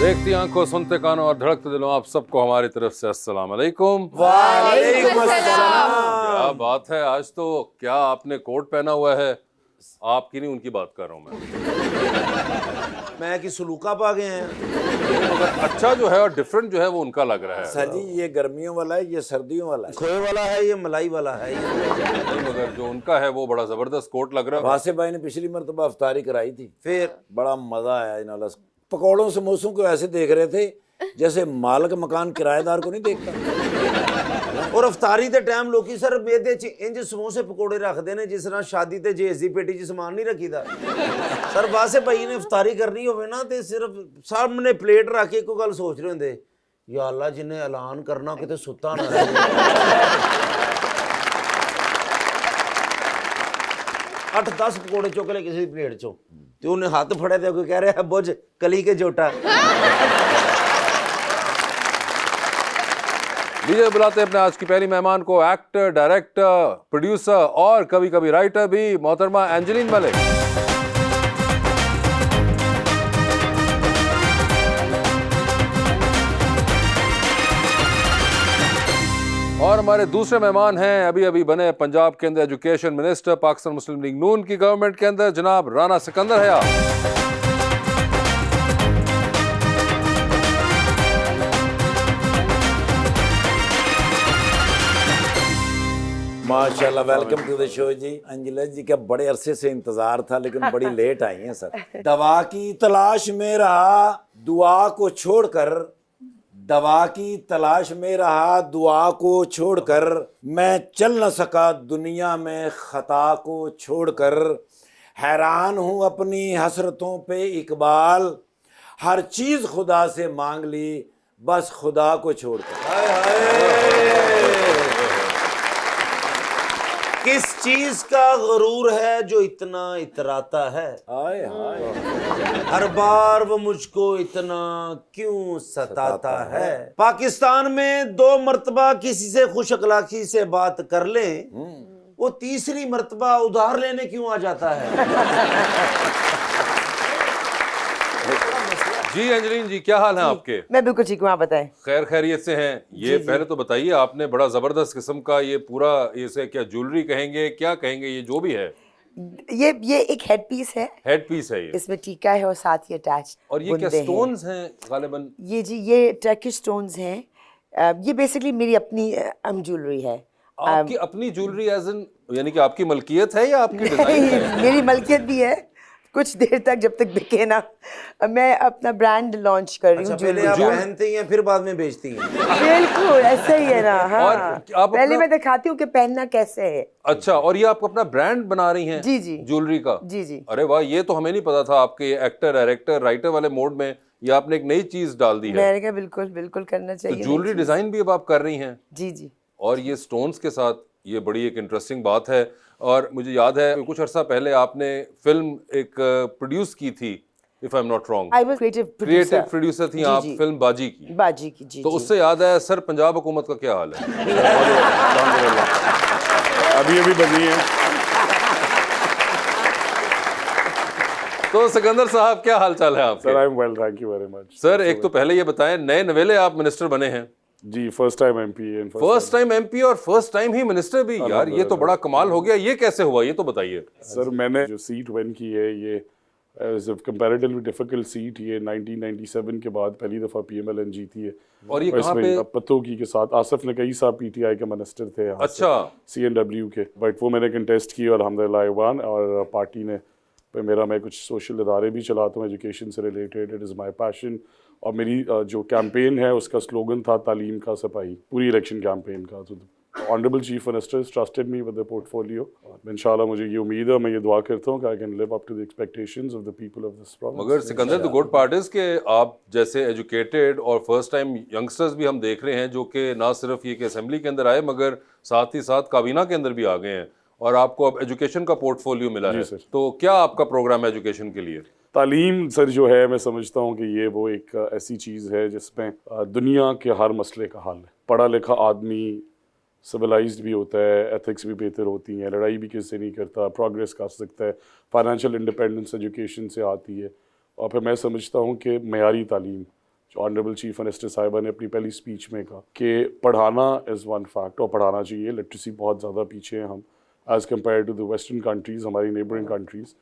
देखती आंखों, सुनते कानों और धड़कते दिलों, आप सबको हमारी तरफ से अस्सलाम वालेकुम। वालेकुम अस्सलाम। क्या बात है, आज तो क्या आपने कोट पहना हुआ है। आपकी नहीं, उनकी बात कर रहा हूँ मैं कि सलूका पा गए हैं। मगर अच्छा जो है और डिफरेंट जो है वो उनका लग रहा है। सर जी ये गर्मियों वाला है, ये सर्दियों वाला है। खोए वाला है, ये मलाई वाला है। नहीं, मगर जो उनका है वो बड़ा जबरदस्त कोट लग रहा है। वासिफ भाई ने पिछली मरतबा अफ्तारी कराई थी, फिर बड़ा मजा आया। इन्होंने पकौड़ों समोसों को ऐसे देख रहे थे जैसे मालिक मकान किराएदार को नहीं देखता। और अफतारी के टाइम लोग सर मेदे च इंज समोसे पकौड़े रखते हैं जिस तरह शादी ते जहेज दी पेटी च समान नहीं रखीदा। सर वासे भाई ने अफतारी करनी होवे ना ते सिर्फ सामने प्लेट रख के कोई गल सोच रहे होंदे, या अल्लाह जिन्हें ऐलान करना किते सुता ना रहे। 8-10 पकौड़े चुक ले किसी प्लेट चो ते उन्हें हाथ फड़े ते कोई कह रहा है बुझ कली के जोटा। लीजिए बुलाते हैं अपने आज की पहली मेहमान को, एक्टर, डायरेक्टर, प्रोड्यूसर और कभी कभी राइटर भी, मोहतरमा एंजेलिन मलिक। और हमारे दूसरे मेहमान हैं, अभी अभी बने पंजाब के अंदर एजुकेशन मिनिस्टर, पाकिस्तान मुस्लिम लीग नून की गवर्नमेंट के अंदर, जनाब राना सिकंदर हया। माशाल्लाह, वेलकम टू द शो जी। अंजला जी का बड़े अरसे से इंतजार था लेकिन बड़ी लेट आई हैं सर। दवा की तलाश में रहा दुआ को छोड़कर, दवा की तलाश में रहा दुआ को छोड़कर, मैं चल न सका दुनिया में खता को छोड़कर, हैरान हूँ अपनी हसरतों पे इकबाल, हर चीज़ खुदा से मांग ली बस खुदा को छोड़कर। किस चीज का गरूर है जो इतना इतराता है, हाय हाय, हर बार वो मुझको इतना क्यों सताता है। पाकिस्तान में 2 मर्तबा किसी से खुश अखलाकी से बात कर लें, वो तीसरी मर्तबा उधार लेने क्यों आ जाता है। जी अंजलिन जी, क्या हाल है आपके? मैं बिल्कुल ठीक हूँ, आप बताएं। खैर खैरियत से हैं। ये पहले तो बताइए, आपने बड़ा जबरदस्त किस्म का ये पूरा, इसे क्या ज्वेलरी कहेंगे, क्या कहेंगे, ये जो भी है, ये एक हेड पीस है, हेड पीस है ये, इसमें टीका है और साथ ही अटैच और ये क्या स्टोन्स हैं गालिबन? ये जी ये टर्किश स्टोन्स हैं। ये बेसिकली मेरी अपनी ज्वेलरी है। आपकी अपनी ज्वेलरी एज इन, यानी कि आपकी मलकियत है या आपकी डिजाइन है? मेरी मलकियत भी है, कुछ देर तक जब तक बिके ना। मैं अपना ब्रांड लॉन्च कर रही हूँ। पहले आप पहनती हैं फिर बाद में बेचती हैं। बिल्कुल ऐसा ही है ना। हाँ, और आप पहले मैं दिखाती हूँ कि पहनना कैसे है। अच्छा, और ये आप अपना ब्रांड बना रही हैं? जी जी ज्वेलरी का? जी जी। अरे वाह, ये तो हमें नहीं पता था। आपके एक्टर, डायरेक्टर, राइटर वाले मोड में ये आपने एक नई चीज डाल दी है। मैंने कहा बिल्कुल बिल्कुल करना चाहिए। तो ज्वेलरी डिजाइन भी अब आप कर रही हैं? जी जी। और ये स्टोन्स के साथ, ये बड़ी एक इंटरेस्टिंग बात है। और मुझे याद है कुछ अर्सा पहले आपने फिल्म एक प्रोड्यूस की थी, if I am not wrong. I was creative producer थी आप, फिल्म बाजी की। बाजी की, जी। तो उससे याद है सर, पंजाब हुकूमत का क्या हाल है? अभी अभी बनी है। तो सिकंदर साहब, क्या हाल चाल है आपके? Sir I am well, thank you very much. Sir एक तो पहले ये बताएं, नए नवेले आप मिनिस्टर बने हैं जी, first time MP. First time MP और फर्स्ट टाइम ही मिनिस्टर भी। यार ये तो बड़ा कमाल हो गया, ये कैसे हुआ, ये तो बताइए। सर मैंने जो सीट विन की है, ये कंपैरेटिवली डिफिकल्ट सीट, ये 1997 के बाद पहली दफा पीएमएलएन जीती है। और ये कहाँ पे? पत्तोकी के साथ आसिफ नकई साहब पीटीआई के मिनिस्टर थे। अच्छा। सीएनडब्ल्यू के, बट वो मैंने कंटेस्ट की और अल्हम्दुलिल्लाह वन, और पार्टी ने मैं कुछ सोशल इदारे भी चलाता हूँ एजुकेशन से related, it is my passion. और मेरी जो कैंपेन है उसका स्लोगन था तालीम का सिपाही, पूरी इलेक्शन कैंपेन का। तो honourable chief minister trusted me with the portfolio, और इंशाल्लाह मुझे ये उम्मीद है, मैं ये दुआ करता हूँ कि I can live up to the expectations of the people of this province. मगर Sikandar, the good part is कि आप जैसे एजुकेटेड और फर्स्ट टाइम यंगस्टर्स भी हम देख रहे हैं जो कि ना सिर्फ ये कि असेंबली के अंदर आए मगर साथ ही साथ काबीना के अंदर भी आ गए हैं, और आपको अब एजुकेशन का पोर्टफोलियो मिला है। तो क्या आपका प्रोग्राम है एजुकेशन के लिए? तालीम सर जो है, मैं समझता हूँ कि ये वो एक ऐसी चीज़ है जिसमें दुनिया के हर मसले का हल है। पढ़ा लिखा आदमी सिविलाइज्ड भी होता है, एथिक्स भी बेहतर होती हैं, लड़ाई भी किससे नहीं करता, प्रोग्रेस कर सकता है, फाइनेंशियल इंडिपेंडेंस एजुकेशन से आती है। और फिर मैं समझता हूँ कि मयारी तालीम जो ऑनरेबल चीफ मिनिस्टर साहिबा ने अपनी पहली स्पीच में कहा कि पढ़ाना इज़ वन फैक्ट, और पढ़ाना चाहिए। लिटरेसी बहुत ज़्यादा पीछे हैं हम as compare to the western countries, हमारी नेबरिंग कंट्रीज़।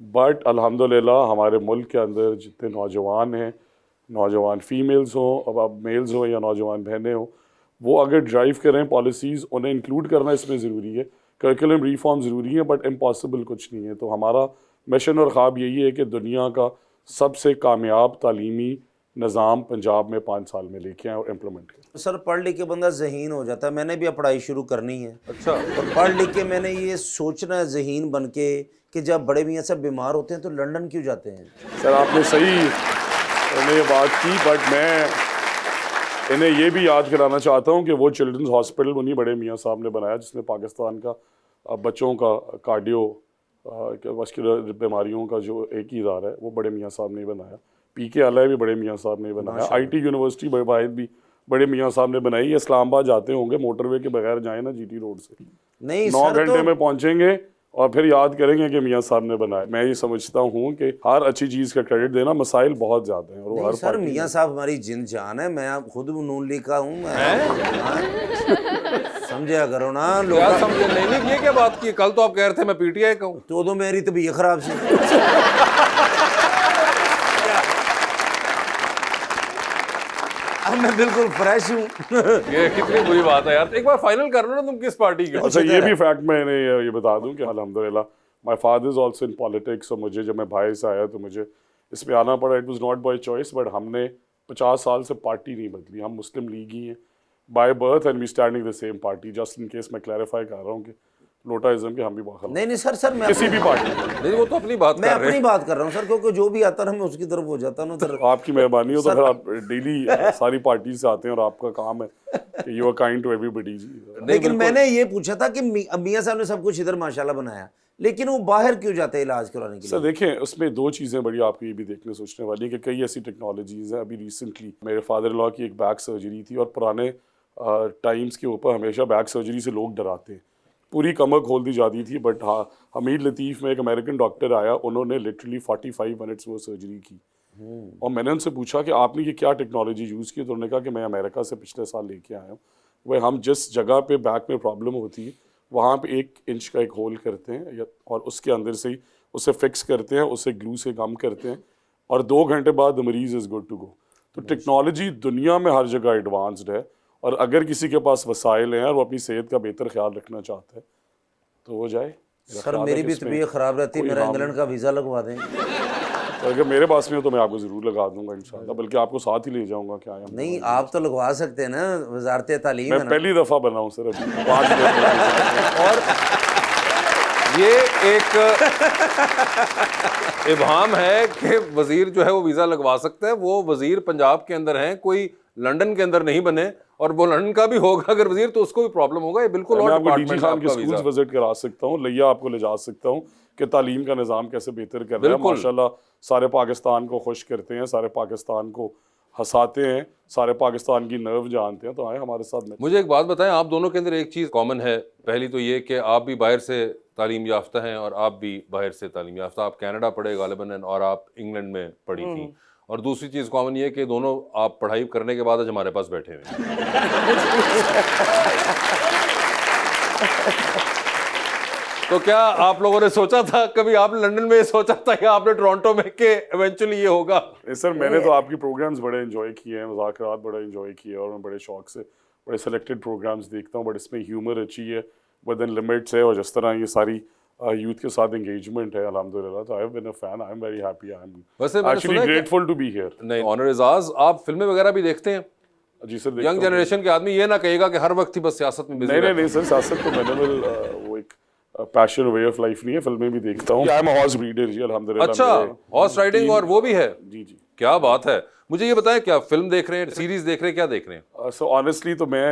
बट अल्हम्दुलिल्लाह हमारे मुल्क के अंदर जितने नौजवान हैं, नौजवान फीमेल्स हों, अब मेल्स हों या नौजवान बहनें हों, वो अगर ड्राइव करें पॉलिसीज़, उन्हें इंक्लूड करना इसमें ज़रूरी है। करिकुलम रिफॉर्म ज़रूरी है, बट इम्पॉसिबल कुछ नहीं है। तो हमारा मिशन और ख्वाब यही है कि दुनिया का सबसे कामयाब तालीमी निज़ाम पंजाब में 5 साल में लेके आए और इम्प्लीमेंट करें। सर पढ़ लिख के बंदा ज़हीन हो जाता है। मैंने भी अब पढ़ाई शुरू करनी है। अच्छा, और पढ़ लिख के मैंने ये सोचना है ज़हीन बन के कि जब बड़े मियाँ सब बीमार होते हैं तो लंदन क्यों जाते हैं। सर आपने सही इन्हें बात की, बट मैं इन्हें ये भी याद कराना चाहता हूँ कि वो चिल्ड्रंस हॉस्पिटल उन्हीं बड़े मियाँ साहब ने बनाया जिसने पाकिस्तान का बच्चों का कार्डियो वास्कुलर बीमारियों का जो एक ही इदारा है वो बड़े मियाँ साहब ने बनाया। PK भी बड़े मियाँ साहब ने बनाया। IT यूनिवर्सिटी वाहिद भी बड़े मियाँ साहब ने बनाई। इस्लामाबाद जाते होंगे मोटरवे के बगैर जाए ना GT रोड से, नहीं 9 सर, घंटे तो में पहुंचेंगे और फिर याद करेंगे कि मियाँ साहब ने बनाया। मैं ये समझता हूँ कि हर अच्छी चीज़ का क्रेडिट देना, मसाइल बहुत ज़्यादा हैं और वो नहीं हर सर, पार्टी मियाँ साहब हमारी जिन जान है। मैं खुद नून लीग का हूँ। मैं समझा करो ना लोग। क्या समझे? नहीं, ये क्या बात की? कल तो आप कह रहे थे मैं PTI का हूँ। तो मेरी तबीयत खराब सी। अब मैं बिल्कुल फ्रेश हूँ। ये कितनी बुरी बात है यार। एक बार फाइनल कर लो ना, तुम किस पार्टी के हो? अच्छा ये भी फैक्ट मैंने ये बता दूं कि अल्हम्दुलिल्लाह my father is also in politics. और मुझे जब मैं बाहर से आया तो मुझे इसमें आना पड़ा। It was not by choice, but हमने 50 साल से पार्टी नहीं बदली। हम मुस्लिम लीग ही हैं by birth and we standing the same party. Just in case मैं क्लैरिफाई कर रहा हूँ कि लोटाइज्म के हम भी बहुत नहीं नहीं सर मैं किसी भी पार्टी में। नहीं, वो तो अपनी बात मैं कर रहे अपनी हैं। बात कर रहा हूँ सर, क्योंकि जो भी आता है ना मैं उसकी तरफ हो जाता हूँ ना सर। आपकी मेहरबानी हो तो फिर आप डेली सारी पार्टी से आते हैं और आपका काम है कि you are kind to everybody जी। लेकिन मैंने ये पूछा था कि मियाँ साहब ने सब कुछ इधर माशाल्लाह बनाया, लेकिन वो बाहर क्यों जाते हैं इलाज कराने के सर लिए? देखें उसमें 2 चीज़ें बड़ी आपको ये भी देखने सोचने वाली कि कई ऐसी टेक्नोलॉजीज़ हैं। अभी रिसेंटली मेरे फादर लॉ की एक बैक सर्जरी थी और पुराने टाइम्स के ऊपर हमेशा बैक सर्जरी से लोग डराते हैं, पूरी कमर खोल दी जाती थी। बट हाँ, हमीद लतीफ़ में एक अमेरिकन डॉक्टर आया, उन्होंने लिटरली 45 मिनट्स में वो सर्जरी की। और मैंने उनसे पूछा कि आपने ये क्या टेक्नोलॉजी यूज़ की, तो उन्होंने कहा कि मैं अमेरिका से पिछले साल लेके आया हूँ। वह हम जिस जगह पे बैक में प्रॉब्लम होती है वहाँ पे 1 इंच का एक होल करते हैं और उसके अंदर से ही उसे फिक्स करते हैं, उसे ग्लू से गम करते हैं और 2 घंटे बाद द मरीज इज़ गुड टू गो। तो टेक्नोलॉजी दुनिया में हर जगह एडवांस्ड है और अगर किसी के पास वसाइल हैं और वो अपनी सेहत का बेहतर ख्याल रखना चाहता है तो वो जाए। सर मेरी भी तबीयत खराब रहती है, मेरा इंग्लैंड का वीज़ा लगवा दें। तो अगर मेरे पास में हो तो मैं आपको ज़रूर लगा दूंगा इंशाल्लाह, बल्कि आपको साथ ही ले जाऊंगा। क्या है, नहीं आप तो लगवा सकते हैं ना, वजारत तालीम मैं है ना। पहली दफ़ा बना हूँ सर अभी 5 मिनट। और ये एक इबाम है कि वजीर जो है वो वीज़ा लगवा सकता है। वो वजीर पंजाब के अंदर हैं, कोई लंदन के अंदर नहीं बने। और वो लंदन का भी होगा अगर वजीर तो उसको भी प्रॉब्लम होगा। ये बिल्कुल मैं और आपको डिपार्टमेंट DG है खान के आपका स्कूल्स वीज़ा। विजिट करा सकता हूँ, लिया आपको ले जा सकता हूँ कि तालीम का निज़ाम कैसे बेहतर कर रहा है। बिल्कुल। माशाल्लाह सारे पाकिस्तान को खुश करते हैं, सारे पाकिस्तान को हंसाते हैं, सारे पाकिस्तान की नर्व जानते हैं। तो आए हमारे साथ में। मुझे एक बात बताएं, आप दोनों के अंदर एक चीज़ कॉमन है। पहली तो ये कि आप भी बाहर से तालीम याफ्ता हैं और आप भी बाहर से तालीम याफ्ता। आप कनाडा पढ़े गालिबन और आप इंग्लैंड में पढ़ी थी। और दूसरी चीज़ कॉमन ये कि दोनों आप पढ़ाई करने के बाद आज हमारे पास बैठे हुए हैं। तो क्या आप लोगों ने सोचा था कभी, आपने लंदन में सोचा था या आपने टोरंटो में कि इवेंचुअली ये होगा? सर मैंने तो आपकी प्रोग्राम्स बड़े एंजॉय किए हैं, मुज़ाकरात बड़ा एंजॉय किए और मैं बड़े शौक से बड़े सेलेक्टेड प्रोग्राम्स देखता हूँ। बट इसमें ह्यूमर अच्छी है, विद इन लिमिट्स है और जिस तरह ये सारी यूथ के साथ एंगेजमेंट है अल्हम्दुलिल्लाह। तो I have been a fan, I am very happy, I वैसे एम मैंने एक्चुअली सुना है कि- ग्रेटफुल टू बी हियर। नहीं ऑनर एजाज, आप फिल्में वगैरह भी देखते हैं? जी सर, यंग जनरेशन के आदमी ये ना कहेगा कि हर वक्त ही बस सियासत में बिजी नहीं रहता है। सर, सियासत तो मैंने वो एक पैशन वे ऑफ लाइफ नहीं है, फिल्में भी देखता हूँ। I am a horse breeder जी अल्हम्दुलिल्लाह। अच्छा, हॉर्स राइडिंग और वो भी है? जी जी, क्या बात है। मुझे ये बताएं, क्या फिल्म देख रहे हैं, सीरीज देख रहे हैं, क्या देख रहे हैं? सो ऑनेस्टली तो मैं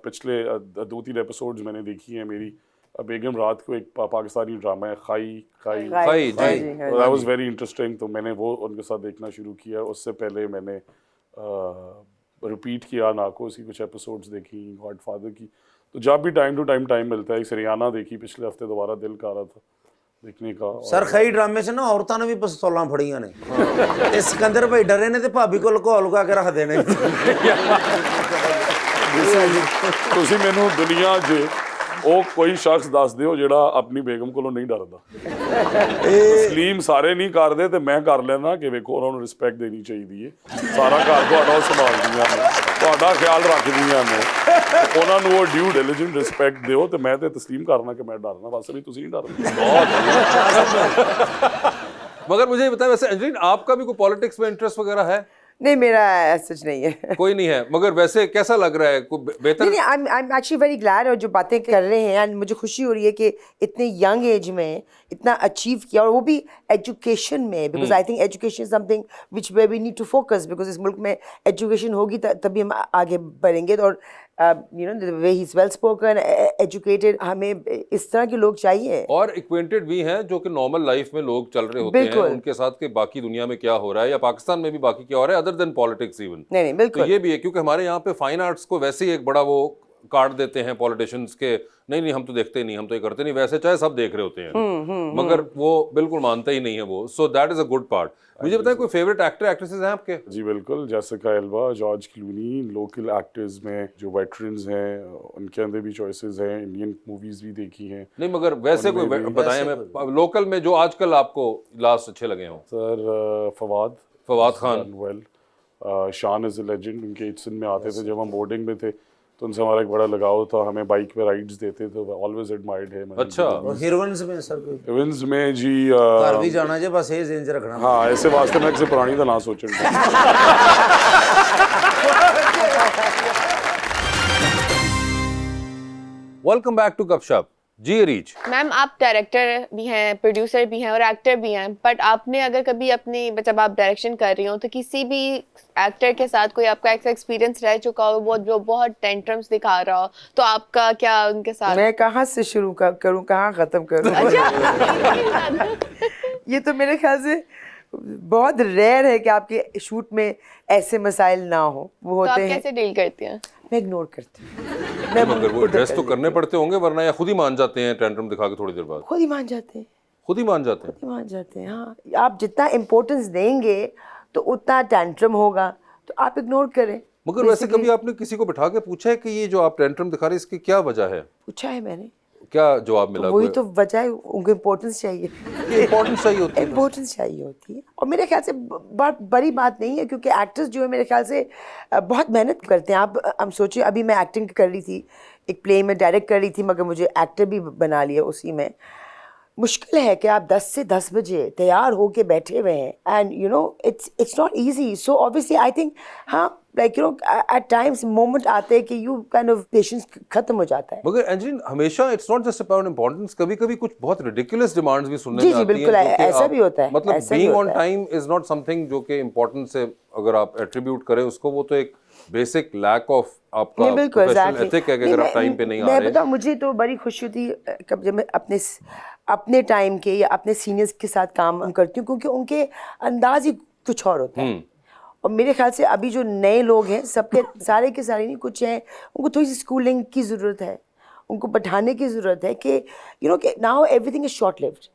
पिछले 2-3 एपिसोड्स मैंने देखी हैं। मेरी बेगम रात को एक पाकिस्तानी ड्रामा है खाई खाई, खाई, जी। That was very interesting. तो मैंने वो उनके साथ देखना शुरू किया। उससे पहले मैंने रिपीट किया नाकोस की कुछ एपिसोड्स देखी, गॉडफादर की। तो जब भी टाइम टू टाइम मिलता है, एक सरियाना देखी पिछले हफ्ते, दोबारा दिल कर रहा था देखने का। ਸਰ ਕਈ ਡਰਾਮੇ 'ਚ ਨਾ ਔਰਤਾਂ ਨੇ ਵੀ ਪਿਸਤੌਲਾਂ ਫੜੀਆਂ ਨੇ ਤੇ ਸਿਕੰਦਰ ਭਾਈ ਡਰੇ ਨੇ ਤੇ ਭਾਬੀ ਕੋਲ ਲੁਕਾ ਕੇ ਰੱਖਦੇ ਨੇ। ਤੁਸੀਂ ਮੈਨੂੰ ਦੁਨੀਆ 'ਚ ਉਹ ਕੋਈ ਸ਼ਖਸ ਦੱਸ ਦਿਓ ਜਿਹੜਾ ਆਪਣੀ ਬੇਗਮ ਕੋਲੋਂ ਨਹੀਂ ਡਰਦਾ। ਤਸਲੀਮ ਸਾਰੇ ਨਹੀਂ ਕਰਦੇ ਤੇ ਮੈਂ ਕਰ ਲੈਣਾ ਕਿ ਵੇਖੋ ਉਹਨਾਂ ਨੂੰ ਰਿਸਪੈਕਟ ਦੇਣੀ ਚਾਹੀਦੀ ਹੈ। ਸਾਰਾ ਘਰ ਤੁਹਾਡਾ ਉਹ ਸੰਭਾਲਦੀਆਂ ਨੇ, ਤੁਹਾਡਾ ਖਿਆਲ ਰੱਖਦੀਆਂ ਨੇ, ਉਹਨਾਂ ਨੂੰ ਉਹ ਡਿਊ ਡਿਲੀਜੈਂਟ ਰਿਸਪੈਕਟ ਦਿਓ। ਤੇ ਮੈਂ ਤੇ ਤਸਲੀਮ ਕਰਨਾ कि मैं डरना, बस भी ਤੁਸੀਂ नहीं डरते। मगर मुझे ये बताएं, वैसे एंजलिन आपका भी कोई पॉलिटिक्स में इंटरेस्ट वगैरह है? नहीं, मेरा सच नहीं है। कोई नहीं है, मगर वैसे कैसा लग रहा है? कोई बेहतर? नहीं, I'm actually very glad और जो बातें कर रहे हैं एंड मुझे खुशी हो रही है कि इतने यंग एज में इतना अचीव किया, और वो भी एजुकेशन में, because I think education is something which way we need to focus, because इस मुल्क में एजुकेशन होगी तभी हम आगे बढ़ेंगे। और you know the way he is well spoken, educated, हमें इस तरह के लोग चाहिए। और एक्वेंटेड भी हैं जो कि नॉर्मल लाइफ में लोग चल रहे होते हैं, उनके साथ के बाकी दुनिया में क्या हो रहा है या पाकिस्तान में भी बाकी क्या हो रहा है, अदर देन पॉलिटिक्स इवन। नहीं, बिल्कुल। तो ये भी है, क्योंकि हमारे यहाँ पे फाइन आर्ट्स को वैसे ही एक बड़ा वो कार्ड देते हैं पॉलिटिशियंस के, नहीं हम तो देखते नहीं, हम तो ये करते नहीं, वैसे चाहे सब देख रहे होते हैं, मगर वो बिल्कुल मानते ही नहीं है वो। So that is a good part. मुझे बताएं, कोई फेवरेट एक्टर एक्ट्रेसेस हैं आपके? जी बिल्कुल, Jessica Elba, George Clooney, local actors में जो वेटरन्स हैं उनके अंदर भी चॉइसेस हैं। इंडियन मूवीज भी देखी हैं। नहीं, मगर वैसे कोई बताएं हमें लोकल में जो आजकल आपको लास्ट अच्छे लगे हों। सर फवाद खान, वेल, शान इज अ लेजेंड। उनके इट्सन में आते थे जब हम बोर्डिंग में थे, तो उनसे हमारा एक बड़ा लगाव था, हमें बाइक पे राइड्स देते थे, ऑलवेज एडमायर्ड है। अच्छा। और हीरोइंस में सर कोई? हीरोइंस में जी घर भी जाना जे बस ये रेंज रखना। हाँ, ऐसे वास्ते मैं किसी पुरानी का ना सोचूं। वेलकम बैक टू गपशप। जी रीच मैम, आप डायरेक्टर भी हैं, प्रोड्यूसर भी हैं और एक्टर भी हैं, बट आपने अगर कभी अपने जब आप डायरेक्शन कर रही हो तो किसी भी एक्टर के साथ कोई आपका ऐसा एक्सपीरियंस रह चुका हो वो जो बहुत टेंट्रम्स दिखा रहा हो, तो आपका क्या उनके साथ? मैं कहाँ से शुरू करूँ, कहाँ ख़त्म करूँ? ये तो मेरे ख्याल से बहुत रेयर है कि आपके शूट में ऐसे मसाइल ना हो। वो तो होते आप हैं, कैसे डील करती हैं? मैं इग्नोर करती हूँ। मगर वो एड्रेस तो करने पड़ते होंगे, वरना या खुद ही मान जाते हैं टेंट्रम दिखा के थोड़ी देर बाद? खुद ही मान जाते हैं, खुद ही मान जाते हैं। खुद ही मान जाते हैं। हाँ, आप जितना इम्पोर्टेंस देंगे तो उतना टेंट्रम होगा, तो आप इग्नोर करें। मगर वैसे कभी आपने किसी को बिठा के पूछा है कि ये जो आप टेंट्रम दिखा रहे हैं इसकी क्या वजह है? पूछा है मैंने, क्या जवाब मिला? वही तो वजह है, उनको इम्पोर्टेंस चाहिए। इम्पोर्टेंस चाहिए होती है। इम्पोर्टेंस चाहिए होती है, और मेरे ख्याल से बहुत बड़ी बात नहीं है, क्योंकि एक्टर्स जो है मेरे ख्याल से बहुत मेहनत करते हैं। आप हम सोचिए, अभी मैं एक्टिंग कर रही थी, एक प्ले में डायरेक्ट कर रही थी, मगर मुझे एक्टर भी बना लिया उसी में। मुश्किल है कि आप 10 से 10 बजे तैयार होके बैठे हुए हैं, and you know it's not easy. So obviously I think, हाँ, like you know at times moment आते हैं कि यू काइंड ऑफ पेशेंस खत्म हो जाता है। मगर एंजलिन, हमेशा it's not just about importance, कभी-कभी कुछ बहुत रिडिकुलस डिमांड्स भी सुनने में आती हैं। जी बिल्कुल, ऐसा भी होता है। मतलब being on time is not something जो कि इम्पोर्टेंस से अगर आप एट्रीब्यूट करें उसको, वो तो एक बेसिक लैक ऑफ आपका प्रोफेशनल एथिक है कि अगर आप टाइम पे नहीं आ रहे। मैं बताऊं, मुझे तो बड़ी खुशी होती है जब मैं अपने टाइम के या अपने सीनियर्स के साथ काम करती हूँ, क्योंकि उनके अंदाज ही कुछ और होता है। और मेरे ख्याल से अभी जो नए लोग हैं, सबके सारे के सारे नहीं, कुछ हैं उनको थोड़ी सी स्कूलिंग की ज़रूरत है, उनको बैठाने की ज़रूरत है कि यू नो कि now everything is short lived.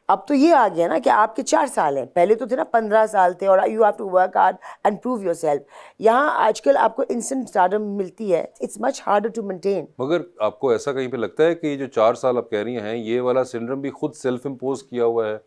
अब तो ये आ गया ना कि आपके 4 साल हैं, पहले तो थे ना 15 साल थे, और you have to work hard and prove yourself. यहाँ आजकल आपको इंस्टेंट स्टारडम मिलती है, it's much harder to maintain. मगर आपको ऐसा कहीं पे लगता है कि ये जो 4 साल आप कह रही हैं, ये वाला सिंड्रोम भी खुद सेल्फ इम्पोज किया हुआ है?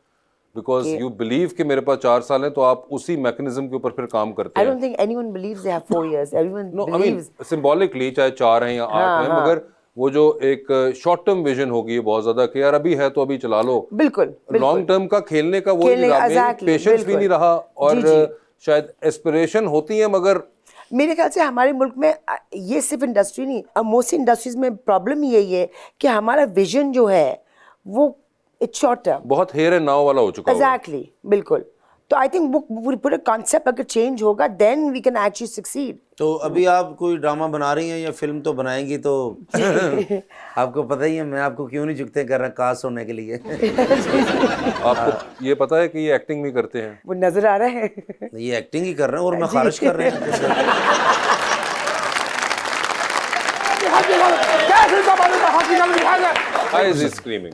बिकॉज यू बिलीव कि मेरे पास 4 साल हैं, तो आप उसी मैकेनिज्म के ऊपर फिर काम करते I हैं। don't think anyone believes they have 4 years. Everyone no, I mean believes. Symbolically, चाहे 4 हैं या 8 हैं, मगर वो जो एक शॉर्ट टर्म विजन होगी बहुत ज्यादा कि यार अभी है तो अभी चला लो। बिल्कुल, लॉन्ग टर्म का खेलने का वो exactly, पेशेंस भी नहीं रहा, और शायद एस्पिरेशन होती है, मगर मेरे ख्याल से हमारे मुल्क में ये सिर्फ इंडस्ट्री नहीं, मोस्ट इंडस्ट्रीज में प्रॉब्लम यही है कि हमारा विजन जो है वो इट्स शॉर्ट टर्म, बहुत हेयर एंड नाव वाला हो चुका है। एग्जैक्टली, बिल्कुल। तो आई थिंक वो पूरा कॉन्सेप्ट अगर चेंज होगा, then we can actually succeed. तो अभी आप कोई ड्रामा बना रही हैं या फिल्म तो बनाएंगी, तो आपको पता ही है मैं आपको क्यों नहीं झुकते कर रहा कास्ट होने के लिए। आपको ये पता है कि ये एक्टिंग भी करते हैं? वो नजर आ रहा है। ये एक्टिंग ही कर रहे हैं और मैं खारिज कर रहे हैं। Why is he screaming?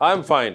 I'm fine.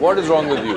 What is wrong with you?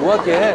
हुआ क्या है?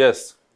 Yes.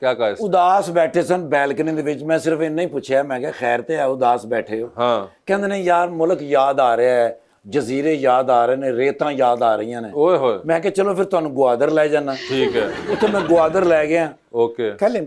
क्या कहा इसने? ਉਦਾਸ ਬੈਠੇ ਸਨ ਬੈਲਕਨੀ ਦੇ ਵਿੱਚ ਮੈਂ ਸਿਰਫ ਇੰਨਾ ਹੀ ਪੁੱਛਿਆ ਮੈਂ ਕਿਹਾ ਖੈਰ ਤੇ ਆ ਉਦਾਸ ਬੈਠੇ ਹੋ हाँ. ਕਹਿੰਦੇ ਨੇ ਯਾਰ ਮੁਲਕ ਯਾਦ ਆ ਰਿਹਾ ਹੈ ਜਜ਼ੀਰੇ ਯਾਦ ਆ ਰਹੇ ਨੇ ਰੇਤਾਂ ਯਾਦ ਆ ਰਹੀਆਂ ਨੇ ओए होए. ਮੈਂ ਕਿਹਾ ਚਲੋ ਫਿਰ ਤੁਹਾਨੂੰ ਗਵਾਦਰ ਲੈ ਜਾਣਾ ठीक है. ਉੱਥੇ ਮੈਂ ਗਵਾਦਰ ਲੈ ਗਿਆ Okay. ਕਲਮ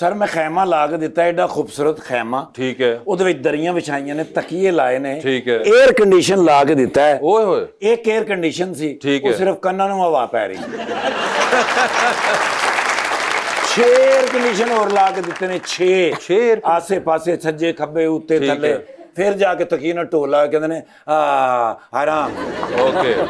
ਸਰ ਮੈਂ ਖੈਮਾ ਲਾ ਕੇ ਦਿੱਤਾ ਐਡਾ ਖੂਬਸੂਰਤ ਖੈਮਾ ठीक है. ਉਹਦੇ ਵਿੱਚ ਦਰੀਆਂ ਵਿਛਾਈਆਂ ਨੇ ਤਕੀਏ ਲਾਏ ਨੇ ਠੀਕ ਹੈ। 에ਅਰ ਕੰਡੀਸ਼ਨ ਲਾ ਕੇ ਦਿੱਤਾ ਹੈ ओए होए. ਇੱਕ 에ਅਰ ਕੰਡੀਸ਼ਨ ਸੀ ਠੀਕ ਉਹ ਹੈ। ਸਿਰਫ ਕੰਨਾਂ ਨੂੰ ਹਵਾ ਪੈ ਰਹੀ 6 에ਅਰ ਕੰਡੀਸ਼ਨ ਹੋਰ ਲਾ ਕੇ ਦਿੱਤੇ ਨੇ 6 ਛੇ air ਆਸੇ ਪਾਸੇ ਸੱਜੇ ਖੱਬੇ ਉੱਤੇ ਠੀਕ ਥੱਲੇ ਹੈ। ਫਿਰ ਜਾ ਕੇ ਤਕੀਏ ਨਾਲ ਢੋਲਾ ਕਹਿੰਦੇ ਨੇ ਆਰਾਮ Okay.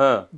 हाँ.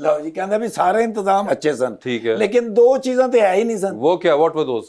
ਲਓ ਜੀ ਕਹਿੰਦਾ ਵੀ ਸਾਰੇ ਇੰਤਜ਼ਾਮ ਅੱਛੇ ਸਨ ਠੀਕ ਹੈ। ਲੇਕਿਨ ਦੋ ਚੀਜ਼ਾਂ ਤੇ ਹੈ ਹੀ ਨਹੀਂ ਸਨ वो क्या? What were those?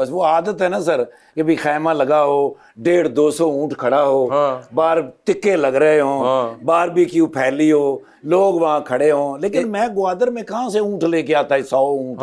बस वो आदत है ना सर कि भी खैमा लगा हो 150-200 ऊंट खड़ा हो हाँ। बाहर टिक्के लग रहे हो हाँ। बारबेक्यू फैली हो लोग वहां खड़े हो लेकिन मैं ग्वादर में कहां से ऊंट लेके आता है 100 ऊंट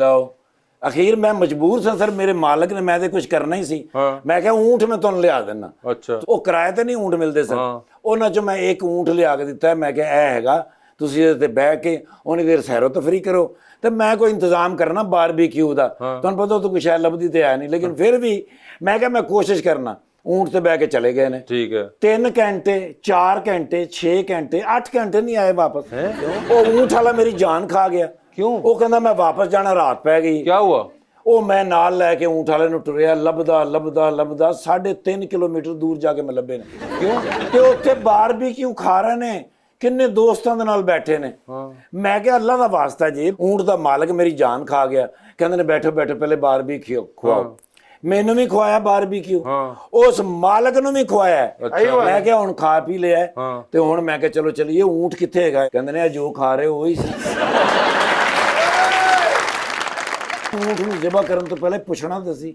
लो अखीर मैं मजबूर सा सर मेरे मालिक ने मैं तो कुछ करना ही सी हाँ। मैं क्या ऊंट मैं तुहानू लिया देना अच्छा. ਉਹ ਕਿਰਾਏ ਤੇ ਨਹੀਂ ਊਂਟ ਮਿਲਦੇ ਸਨ ਹਾਂ। ਉਹਨਾਂ ਚੋਂ ਮੈਂ ਇੱਕ ਊਂਟ ਲਿਆ ਕੇ ਦਿੱਤਾ ਮੈਂ ਕਿਹਾ ਇਹ ਹੈਗਾ ਤੁਸੀਂ ਇਹਦੇ ਤੇ ਬਹਿ ਕੇ ਉਹਨੀ ਦੇਰ ਸੈਰੋ ਤਫਰੀ ਕਰੋ ਤੇ ਮੈਂ ਕੋਈ ਇੰਤਜ਼ਾਮ ਕਰਨਾ ਬਾਰਬੀਕਿਊ ਦਾ ਤੁਹਾਨੂੰ ਪਤਾ ਉਹ ਤਾਂ ਕੋਈ ਸ਼ਾਇਦ ਲੱਭਦੀ ਤੇ ਹੈ ਨਹੀਂ ਲੇਕਿਨ ਫਿਰ ਵੀ ਮੈਂ ਕਿਹਾ ਮੈਂ ਕੋਸ਼ਿਸ਼ ਕਰਨਾ ਊਂਟ ਤੇ ਬਹਿ ਕੇ ਚਲੇ ਗਏ ਨੇ ठीक है. 3 ਘੰਟੇ 4 ਘੰਟੇ 6 ਘੰਟੇ 8 ਘੰਟੇ ਨਹੀਂ ਆਏ ਵਾਪਸ ਉਹ ਊਂਟ ਵਾਲਾ ਮੇਰੀ ਜਾਨ ਖਾ ਗਿਆ ਕਿਉਂ? ਉਹ ਕਹਿੰਦਾ ਮੈਂ ਵਾਪਸ ਜਾਣਾ ਰਾਤ ਪੈ ਗਈ क्या हुआ? ਉਹ ਮੈਂ ਨਾਲ ਲੈ ਕੇ ਊਂਠ ਵਾਲੇ ਨੂੰ ਟੁਰਿਆ ਲੱਭਦਾ 3.5 ਕਿਲੋਮੀਟਰ ਦੂਰ ਜਾ ਕੇ ਮੈਂ ਲੱਭੇ ਨੇ ਕਿਉਂ ਤੇ ਉੱਥੇ ਬਾਰਬੀਕਿਊ ਖਾ ਰਹੇ ਨੇ ਕਿੰਨੇ ਦੋਸਤਾਂ ਦੇ ਨਾਲ ਬੈਠੇ ਨੇ ਮੈਂ ਕਿਹਾ ਅੱਲਾ ਦਾ ਵਾਸਤਾ ਜੀ ਊਂਠ ਦਾ ਮਾਲਕ ਮੇਰੀ ਜਾਨ ਖਾ ਗਿਆ ਕਹਿੰਦੇ ਨੇ ਬੈਠੋ ਪਹਿਲੇ ਬਾਰਬੀਕਿਊ ਖਵਾਓ ਮੈਨੂੰ ਵੀ ਖਵਾਇਆ ਬਾਰਬੀਕਿਊ ਉਸ ਮਾਲਕ ਨੂੰ ਵੀ ਖਵਾਇਆ ਮੈਂ ਕਿਹਾ ਹੁਣ ਖਾ ਪੀ ਲਿਆ ਤੇ ਹੁਣ ਮੈਂ ਕਿਹਾ ਚਲੋ ਚਲੀਏ ਊਂਠ ਕਿੱਥੇ ਹੈਗਾ ਕਹਿੰਦੇ ਨੇ ਜੋ ਖਾ ਰਹੇ ਹੋ ਉਹੀ ਸੀ ਊਂਠ ਨੂੰ ਜ਼ਬਾ ਕਰਨ ਤੋਂ ਪਹਿਲੇ ਪੁੱਛਣਾ ਦਸੀ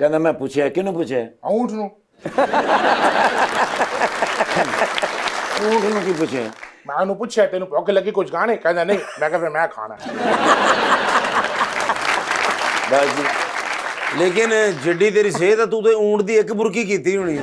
ਕਹਿੰਦਾ ਮੈਂ ਪੁੱਛਿਆ ਕਿਹਨੂੰ ਪੁੱਛਿਆ ਊਂਠ ਨੂੰ ਊਂਠ ਨੂੰ ਕੀ ਪੁੱਛਿਆ ਮੈਂ ਉਹਨੂੰ ਪੁੱਛਿਆ ਤੈਨੂੰ ਭੁੱਖ ਲੱਗੀ ਕੁਝ ਖਾਣੇ ਕਹਿੰਦਾ ਨਹੀਂ ਮੈਂ ਕਿਹਾ ਫਿਰ ਮੈਂ ਖਾਣਾ ਬਸ ਜੀ ਲੇਕਿਨ ਜਿੱਡੀ ਤੇਰੀ ਸਿਹਤ ਆ ਤੂੰ ਤੇ ਊਂਟ ਦੀ ਇੱਕ ਬੁਰਕੀ ਕੀਤੀ ਹੋਣੀ ਸੀ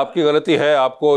आपकी गलती है. आपको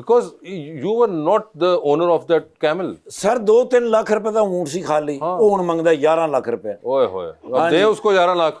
Because you were not the owner of that camel. Sir 2-3 lakh ਰੁਪਏ ਦਾ ਊਂਠ ਸੀ ਖਾਲੀ ਉਹ ਹੁਣ ਮੰਗਦਾ 11 ਲੱਖ ਰੁਪਏ ओए होए. अब दे उसको 11 लाख.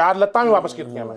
4 ਲੱਤਾਂ ਵੀ ਵਾਪਸ ਕੀਤੀਆਂ ਮੈਂ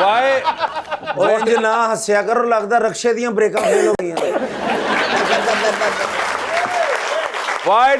Why? ਉਹ ਇੰਜ ਨਾ ਹੱਸਿਆ ਕਰੋ ਲੱਗਦਾ ਰਕਸ਼ੇ ਦੀਆਂ ਬ੍ਰੇਕਾਂ ਫੇਲ ਹੋ ਗਈਆਂ Why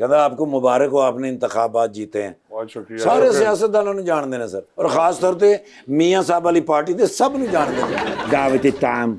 कहता आपको मुबारक हो आपने इंतखाबात जीते हैं बहुत शुक्रिया ਸਾਰੇ ਸਿਆਸਤਦਾਨਾਂ ਨੂੰ ਜਾਣਦੇ ਨੇ ਸਰ ਔਰ ਖਾਸ ਤੌਰ ਤੇ ਮੀਆਂ ਸਾਹਿਬ ਵਾਲੀ ਪਾਰਟੀ ਦੇ ਸਭ ਨੂੰ ਜਾਣਦੇ ਨੇ ਦਾਵਤ ਤਾਮ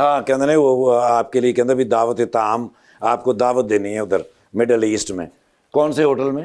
हाँ कहते ने वो आपके लिए कहते भी दावत ताम आपको दावत देनी है उधर मिडल ईस्ट में कौन से होटल में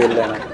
ਬਿੱਲ ਲੈਣਾ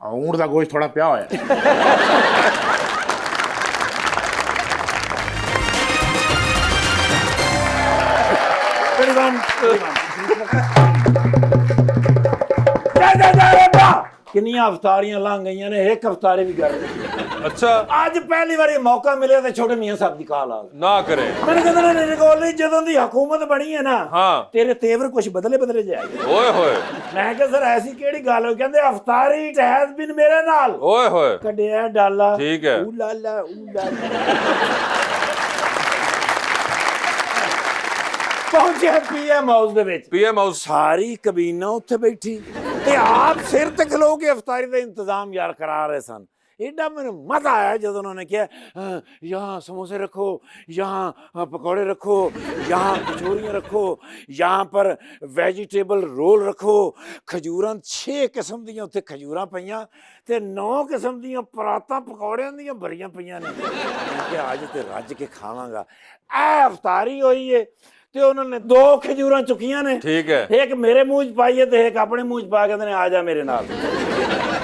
ਊਂਠ ਦਾ ਗੋਸ਼ਤ ਥੋੜਾ ਪਿਆ ਹੋਇਆ ਕਿੰਨੀਆਂ ਅਫਤਾਰੀਆਂ ਲੰਘ ਗਈਆਂ ਨੇ ਇੱਕ ਅਫਤਾਰੀ ਵੀ ਕਰ अच्छा ਅੱਜ ਪਹਿਲੀ ਵਾਰੀ ਮੌਕਾ ਮਿਲਿਆ ਤੇ ਛੋਟੇ ਮੀਆਂ ਸਾਹਿਬ ਦੀ ਕਾਲ ਆ ਗਈ ना करें. ਮੈਨੂੰ ਕਹਿੰਦੇ ਨੇ ਨਿਕੋਲ ਜਦੋਂ ਦੀ ਹਕੂਮਤ ਬਣੀ ਹੈ ਨਾ हाँ. ਤੇਰੇ ਤੇਵਰ ਕੁਝ ਬਦਲੇ ਜਾਏਗੇ ओए होए. ਮੈਂ ਕਿਹਾ ਸਰ ਐਸੀ ਕਿਹੜੀ ਗੱਲ ਹੋ ਕਹਿੰਦੇ ਅਫਤਾਰੀ ਟਹਿਜ਼ ਬਿਨ ਮੇਰੇ ਨਾਲ ओए होए. ਕੱਢਿਆ ਡਾਲਾ ठीक है. ਊ ਲਾ ਲਾ ਪਹੁੰਚਿਆ ਪੀਐਮ ਹਾਊਸ ਦੇ ਵਿੱਚ PM हाउस. ਸਾਰੀ ਕਬੀਨਾ ਉੱਥੇ ਬੈਠੀ ਤੇ ਆਪ ਸਿਰ ਤੇ ਖਲੋ ਕੇ ਅਫਤਾਰੀ ਦਾ ਇੰਤਜ਼ਾਮ ਯਾਰ ਕਰਾ ਰਹੇ ਸਨ एडा मैंने मजा आया जब उन्होंने किया यहाँ समोसे रखो यहाँ पकौड़े रखो यहाँ कचौरियाँ रखो यहाँ पर वैजीटेबल रोल रखो खजूरां 6 किस्म ਦੀਆਂ ਉੱਥੇ ਖਜੂਰਾਂ ਪਈਆਂ ਤੇ 9 ਕਿਸਮ ਦੀਆਂ ਪਰਾਤਾਂ ਪਕੌੜਿਆਂ ਦੀਆਂ ਭਰੀਆਂ ਪਈਆਂ ਨੇ ਮੈਂ ਕਿ ਅੱਜ ਤੇ ਰੱਜ ਕੇ ਖਾਵਾਂਗਾ ਇਹ ਅਫਤਾਰੀ ਹੋਈ ਏ ਤੇ ਉਹਨਾਂ ਨੇ 2 ਖਜੂਰਾਂ ਚੁੱਕੀਆਂ ਨੇ, ਠੀਕ ਹੈ। ਇੱਕ ਮੇਰੇ ਮੂੰਹ 'ਚ ਪਾਈ ਹੈ ਤੇ ਇੱਕ ਆਪਣੇ ਮੂੰਹ 'ਚ ਪਾ ਕੇ ਕਹਿੰਦੇ ਨੇ ਆ ਜਾ ਮੇਰੇ ਨਾਲ।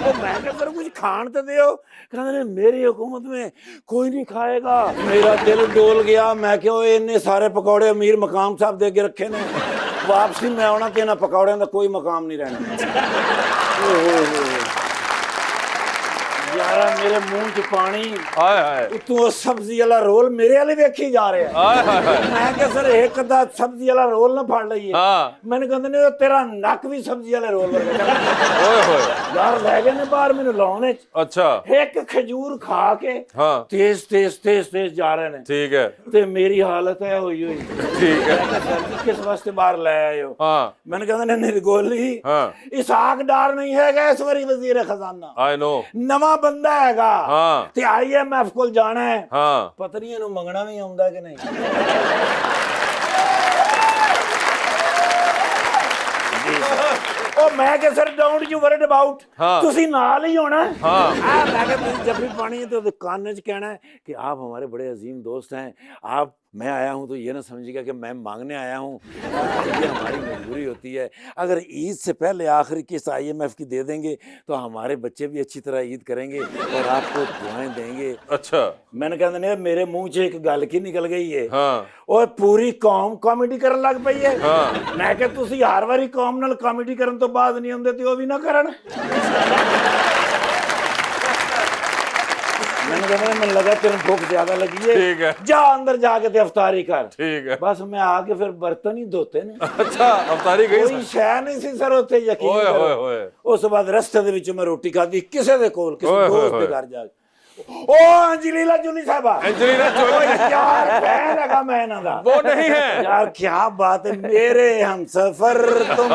ਉਹ ਮੈਂ ਕਿਹਾ ਸਰ ਕੁਝ ਖਾਣ ਤੇ ਦਿਓ, ਕਹਿੰਦੇ ਨੇ ਮੇਰੀ हुकूमत में कोई नहीं खाएगा। मेरा दिल डोल गया, मैं ਕਿਹਾ ਓਏ ਇੰਨੇ ਸਾਰੇ ਪਕੌੜੇ ਅਮੀਰ ਮਕਾਮ ਸਾਹਿਬ ਦੇ ਕੇ ਰੱਖੇ ਨੇ, ਵਾਪਸੀ ਮੈਂ ਆਉਣਾ ਤੇ ਇਹਨਾਂ ਪਕੌੜਿਆਂ ਦਾ ਕੋਈ ਮਕਾਮ ਨਹੀਂ ਰਹਿਣਾ। ਓਏ ਯਾਰਾ ਮੇਰੇ ਮੂੰਹ 'ਚ ਪਾਣੀ, ਹਾਏ ਹਾਏ ਉਤੋਂ ਸਬਜ਼ੀ ਵਾਲਾ ਰੋਲ ਮੇਰੇ ਵਾਲੇ ਵੇਖੀ ਜਾ ਰਿਹਾ। ਹਾਏ ਹਾਏ ਹਾਏ। ਮੈਂ ਕਿਹਾ ਸਰ ਇੱਕ ਦਾ ਸਬਜ਼ੀ ਵਾਲਾ ਰੋਲ ਨਾ ਫੜ ਲਈਏ। ਹਾਂ। ਮੈਨੂੰ ਕਹਿੰਦੇ ਨੇ ਉਹ ਤੇਰਾ ਨੱਕ ਵੀ ਸਬਜ਼ੀ ਵਾਲੇ ਰੋਲ ਵਰਗਾ। ਓਏ ਹੋਏ। ਯਾਰ ਲੈ ਗਏ ਨੇ ਬਾਹਰ ਮੈਨੂੰ ਲਾਉਣੇ 'ਚ। ਅੱਛਾ। ਇੱਕ ਖਜੂਰ ਖਾ ਕੇ ਹਾਂ। ਤੇਜ਼ ਜਾ ਰਹੇ ਨੇ ਠੀਕ ਹੈ। ਤੇ ਮੇਰੀ ਹਾਲਤ ਹੈ ਹੋਈ ਠੀਕ ਹੈ। ਮੈਂ ਕਿਹਾ ਸਰ ਜੀ ਕਿਸ ਵਾਸਤੇ ਬਾਹਰ ਲੈ ਆਏ ਹੋ? ਹਾਂ। ਮੈਨੂੰ ਕਹਿੰਦੇ ਨੇ ਨਿਰਗੋਲੀ ਹਾਂ। ਇਸਾਕ ਡਾਰ ਨਹੀਂ ਹੈਗਾ ਇਸ ਵਾਰੀ ਵਜ਼ੀਰ ਖਜ਼ਾਨਾ, ਆਈ ਨੋ। ਨਵਾਂ ਬੰਦਾ ਹੈਗਾ ਹਾਂ। ਤੇ IMF ਕੋਲ ਜਾਣਾ ਹੈ। ਹਾਂ। ਪਤਾ ਨਹੀਂ ਇਹਨੂੰ ਮੰਗਣਾ ਵੀ ਆਉਂਦਾ ਕਿ ਨਹੀਂ। ਉਹ ਮੈਂ ਕਿ sir don't you worried about, ਤੁਸੀਂ ਨਾਲ ਹੀ ਹੋਣਾ। हाँ। मैं कहता जब भी पानी है तो कान में कहना है कि आप हमारे बड़े अजीम दोस्त हैं, आप मैं आया हूँ तो ये ना समझिएगा कि मैं मांगने आया हूँ, ये हमारी मजबूरी होती है। अगर ईद से पहले आखिरी किस्त IMF की दे देंगे तो हमारे बच्चे भी अच्छी तरह ईद करेंगे और आपको दुआएं देंगे। अच्छा। मैंने कहते ने मेरे मुंह से एक गल की निकल गई है। हाँ। और पूरी कौम कॉमेडी करन लग पई है। हाँ। मैं कहा तुसी हर वारी कौम नाल कॉमेडी करन तो बाद नहीं आउंदे ते ओ भी ना करन। मैंने कहा मैंने लगा तेरे भूख ज्यादा लगी है, ठीक है। जा अंदर जाके ते अफ्तारी कर। ठीक है। बस मैं आके फिर बर्तन ही धोते ने। अच्छा अवतारी गई कोई शय नहीं सी सर उत्थे, यकीन ओए करो। होए होए। उस बाद रस्ते दे विच मैं रोटी खाधी किसे दे कोल, किसी ओए होए दोस्त होए। दे घर जाके। ओ अंजलीला जूली साहबा, एंजेलिना जोली। यार फैन लगा मैं इन्हां दा। वो नहीं है यार क्या बात है, मेरे हमसफर तुम।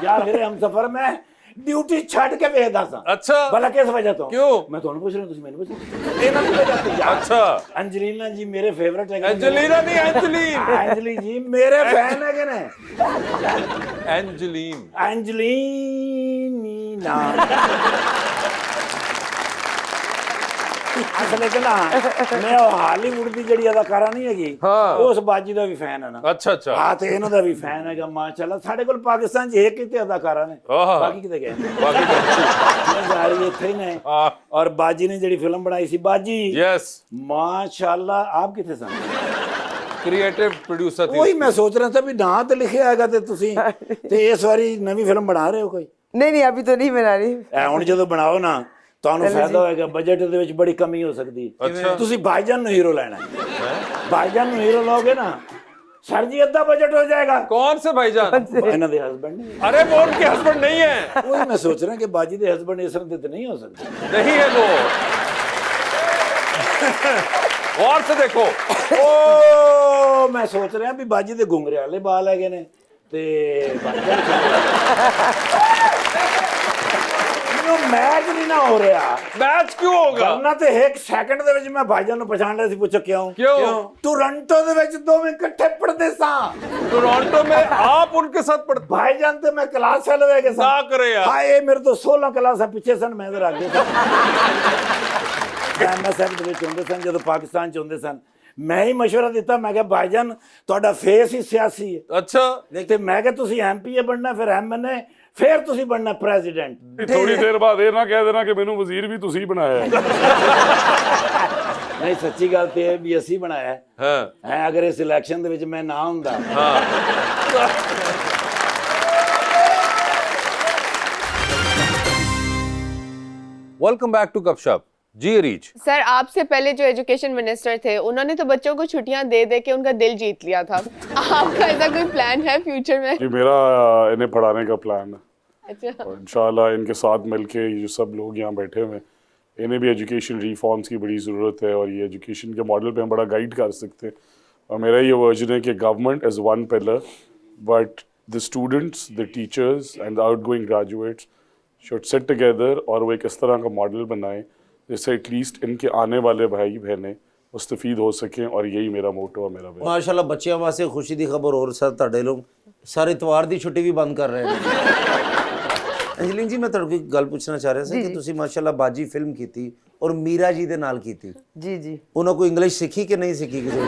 यार मेरे हमसफर में ड्यूटी छड़ के भेजदा सा। अच्छा। भला किस वजह तो? क्यों? मैं ਤੁਹਾਨੂੰ ਪੁੱਛ ਰਿਹਾ, ਤੁਸੀਂ ਮੈਨੂੰ ਪੁੱਛੋ। ਇਹਨਾਂ ਦੀ ਵਜ੍ਹਾ ਤੋਂ ਯਾਰ। अच्छा। ਅੰਜਲੀਨਾ ਜੀ ਮੇਰੇ ਫੇਵਰਿਟ ਹੈਗੇ। एंजेलिना नहीं एंजेलिन। अंजलि जी मेरे फैन है ने। एंजेलिन। अंजलिना ਅਸਲ ਵਿੱਚ ਨਾ ਮੈਂ ਉਹ ਹਾਲੀਵੁੱਡ ਦੀ ਜਿਹੜੀ ਅਦਾਕਾਰਾ ਨਹੀਂ ਹੈਗੀ, ਹਾਂ। ਉਸ ਬਾਜੀ ਦਾ ਵੀ ਫੈਨ ਹੈ ਨਾ। अच्छा अच्छा। ਹਾਂ ਤੇ ਇਹਨਾਂ ਦਾ ਵੀ ਫੈਨ ਹੈਗਾ ਮਾਸ਼ਾਅੱਲਾ। ਸਾਡੇ ਕੋਲ ਪਾਕਿਸਤਾਨ 'ਚ ਇੱਕ ਹੀ ਤੇ ਅਦਾਕਾਰਾ ਨੇ, ਆਹਾ। ਬਾਕੀ ਕਿਤੇ ਗਏ ਨੇ। बाकी ਸਾਰੀ ਇੱਥੇ ਹੀ ਨੇ। हाँ। ਔਰ ਬਾਜੀ ਨੇ ਜਿਹੜੀ ਫਿਲਮ ਬਣਾਈ ਸੀ ਬਾਜੀ, यस ਮਾਸ਼ਾਅੱਲਾ ਆਪ ਕਿੱਥੇ ਸਨ? क्रिएटिव प्रोड्यूसर थी ਉਹੀ ਮੈਂ ਸੋਚ ਰਿਹਾ ਸੀ ਵੀ ਨਾਂ ਤੇ ਲਿਖਿਆ ਹੈਗਾ ਤੇ ਤੁਸੀਂ ਤੇ ਇਸ ਵਾਰੀ ਨਵੀਂ ਫਿਲਮ ਬਣਾ ਰਹੇ ਹੋ ਕੋਈ? नहीं अभी तो नहीं बना रही। ਐ ਹੁਣ ਜਦੋਂ ਬਣਾਓ ਨਾ ਤੁਹਾਨੂੰ ਫਾਇਦਾ ਹੋਏਗਾ, ਬਜਟ ਦੇ ਵਿੱਚ ਬੜੀ ਕਮੀ ਹੋ ਸਕਦੀ। ਅੱਛਾ। ਤੁਸੀਂ ਭਾਈਜਾਨ ਨੂੰ ਹੀਰੋ ਲੈਣਾ ਹੈ। ਭਾਈਜਾਨ ਨੂੰ ਹੀਰੋ ਲਓਗੇ ਨਾ सर जी अद्धा बजट हो जाएगा। कौन से भाईजान? इन्हां दे हस्बैंड ने। अरे वो उनके हस्बैंड नहीं है। वही मैं सोच रहा कि बाजी दे हस्बैंड इस तरह तो नहीं हो सकते। नहीं है वो। गौर से देखो। ओ मैं सोच रहा भी बाजी दे घुंगरे वाले बाल है ने ते मैच नहीं ना हो रहा। मैच क्यों होगा? वरना ते एक सेकंड दे विच मैं भाईजान नु पहचान लिया सी। पूछो क्यों? क्यों? टोरंटो दे विच दोवें इकट्ठे पढ़दे सा। टोरंटो में आप उनके साथ पढ़ते? भाईजान ते मैं क्लास फेल हो गए सा। ना करे यार। हां ये मेरे तो 16 क्लास पीछे सन, मैं इधर आगे सा। MSF ਦੇ ਵਿੱਚ ਹੁੰਦੇ ਸਨ ਜਦੋਂ ਪਾਕਿਸਤਾਨ ਚ ਹੁੰਦੇ ਸਨ। ਮੈਂ ਹੀ ਮਸ਼ਵਰਾ ਦਿੱਤਾ, ਮੈਂ ਕਿਹਾ ਭਾਈਜਾਨ ਤੁਹਾਡਾ ਫੇਸ ਹੀ ਸਿਆਸੀ ਹੈ। अच्छा। ਤੇ ਮੈਂ ਕਿਹਾ ਤੁਸੀਂ MPA ਬਣਨਾ, ਫਿਰ MNA, ਫਿਰ ਤੁਸੀਂ ਬਣਨਾ ਪ੍ਰੈਜ਼ੀਡੈਂਟ। ਥੋੜੀ ਦੇਰ ਬਾਅਦ ਇਹ ਨਾ ਕਹਿ ਦੇਣਾ ਕਿ ਮੈਨੂੰ ਵਜ਼ੀਰ ਵੀ ਤੁਸੀਂ ਬਣਾਇਆ ਹੈ। ਨਹੀਂ ਸੱਚੀ ਗੱਲ ਤੇ ਇਹ ਵੀ ਅਸੀਂ ਬਣਾਇਆ ਹੈ। हाँ। ਅਗਰ ਇਸ ਇਲੈਕਸ਼ਨ ਦੇ ਵਿੱਚ ਮੈਂ ਨਾ ਹੁੰਦਾ। वेलकम बैक टू गपशप। जी रीच सर, आपसे पहले जो एजुकेशन मिनिस्टर थे उन्होंने तो बच्चों को छुट्टियां दे दे के उनका दिल जीत लिया था। आपका ऐसा कोई प्लान है फ्यूचर में? जी मेरा इन्हें पढ़ाने का प्लान है। अच्छा। और इंशाल्लाह इनके साथ मिलके ये जो सब लोग यहाँ बैठे हुए हैं, इन्हें भी एजुकेशन रिफॉर्म्स की बड़ी ज़रूरत है और ये एजुकेशन के मॉडल पे हम बड़ा गाइड कर सकते हैं। और मेरा ये वर्जन है कि government as one pillar, but the students, the teachers and the outgoing graduates should sit together और वो एक इस तरह का मॉडल बनाएं जिससे एटलीस्ट इनके आने वाले भाई बहनें मुस्तफ़ीद हो सकें। और यही मेरा मोटो है, मेरा विजन। ਮਾਸ਼ਾਅੱਲਾ ਬੱਚਿਆਂ ਵਾਸਤੇ ਖੁਸ਼ੀ ਦੀ ਖਬਰ ਹੋਰ ਸਰ ਤੁਹਾਡੇ ਲੋਕ ਸਾਰੇ ਇਤਵਾਰ ਦੀ ਛੁੱਟੀ ਵੀ ਬੰਦ ਕਰ ਰਹੇ ਨੇ। ਅੰਜਲੀਨ ਜੀ ਮੈਂ ਤੁਹਾਡੇ ਕੋਲ ਇੱਕ ਗੱਲ ਪੁੱਛਣਾ ਚਾਹ ਰਿਹਾ ਸੀ ਕਿ ਤੁਸੀਂ ਮਾਸ਼ਾਅੱਲਾ ਬਾਜੀ ਫਿਲਮ ਕੀਤੀ ਔਰ ਮੀਰਾ ਜੀ ਦੇ ਨਾਲ ਕੀਤੀ। जी जी। ਉਹਨਾਂ ਕੋਈ ਇੰਗਲਿਸ਼ ਸਿੱਖੀ ਕਿ ਨਹੀਂ ਸਿੱਖੀ ਕਿਸੇ ਨੇ?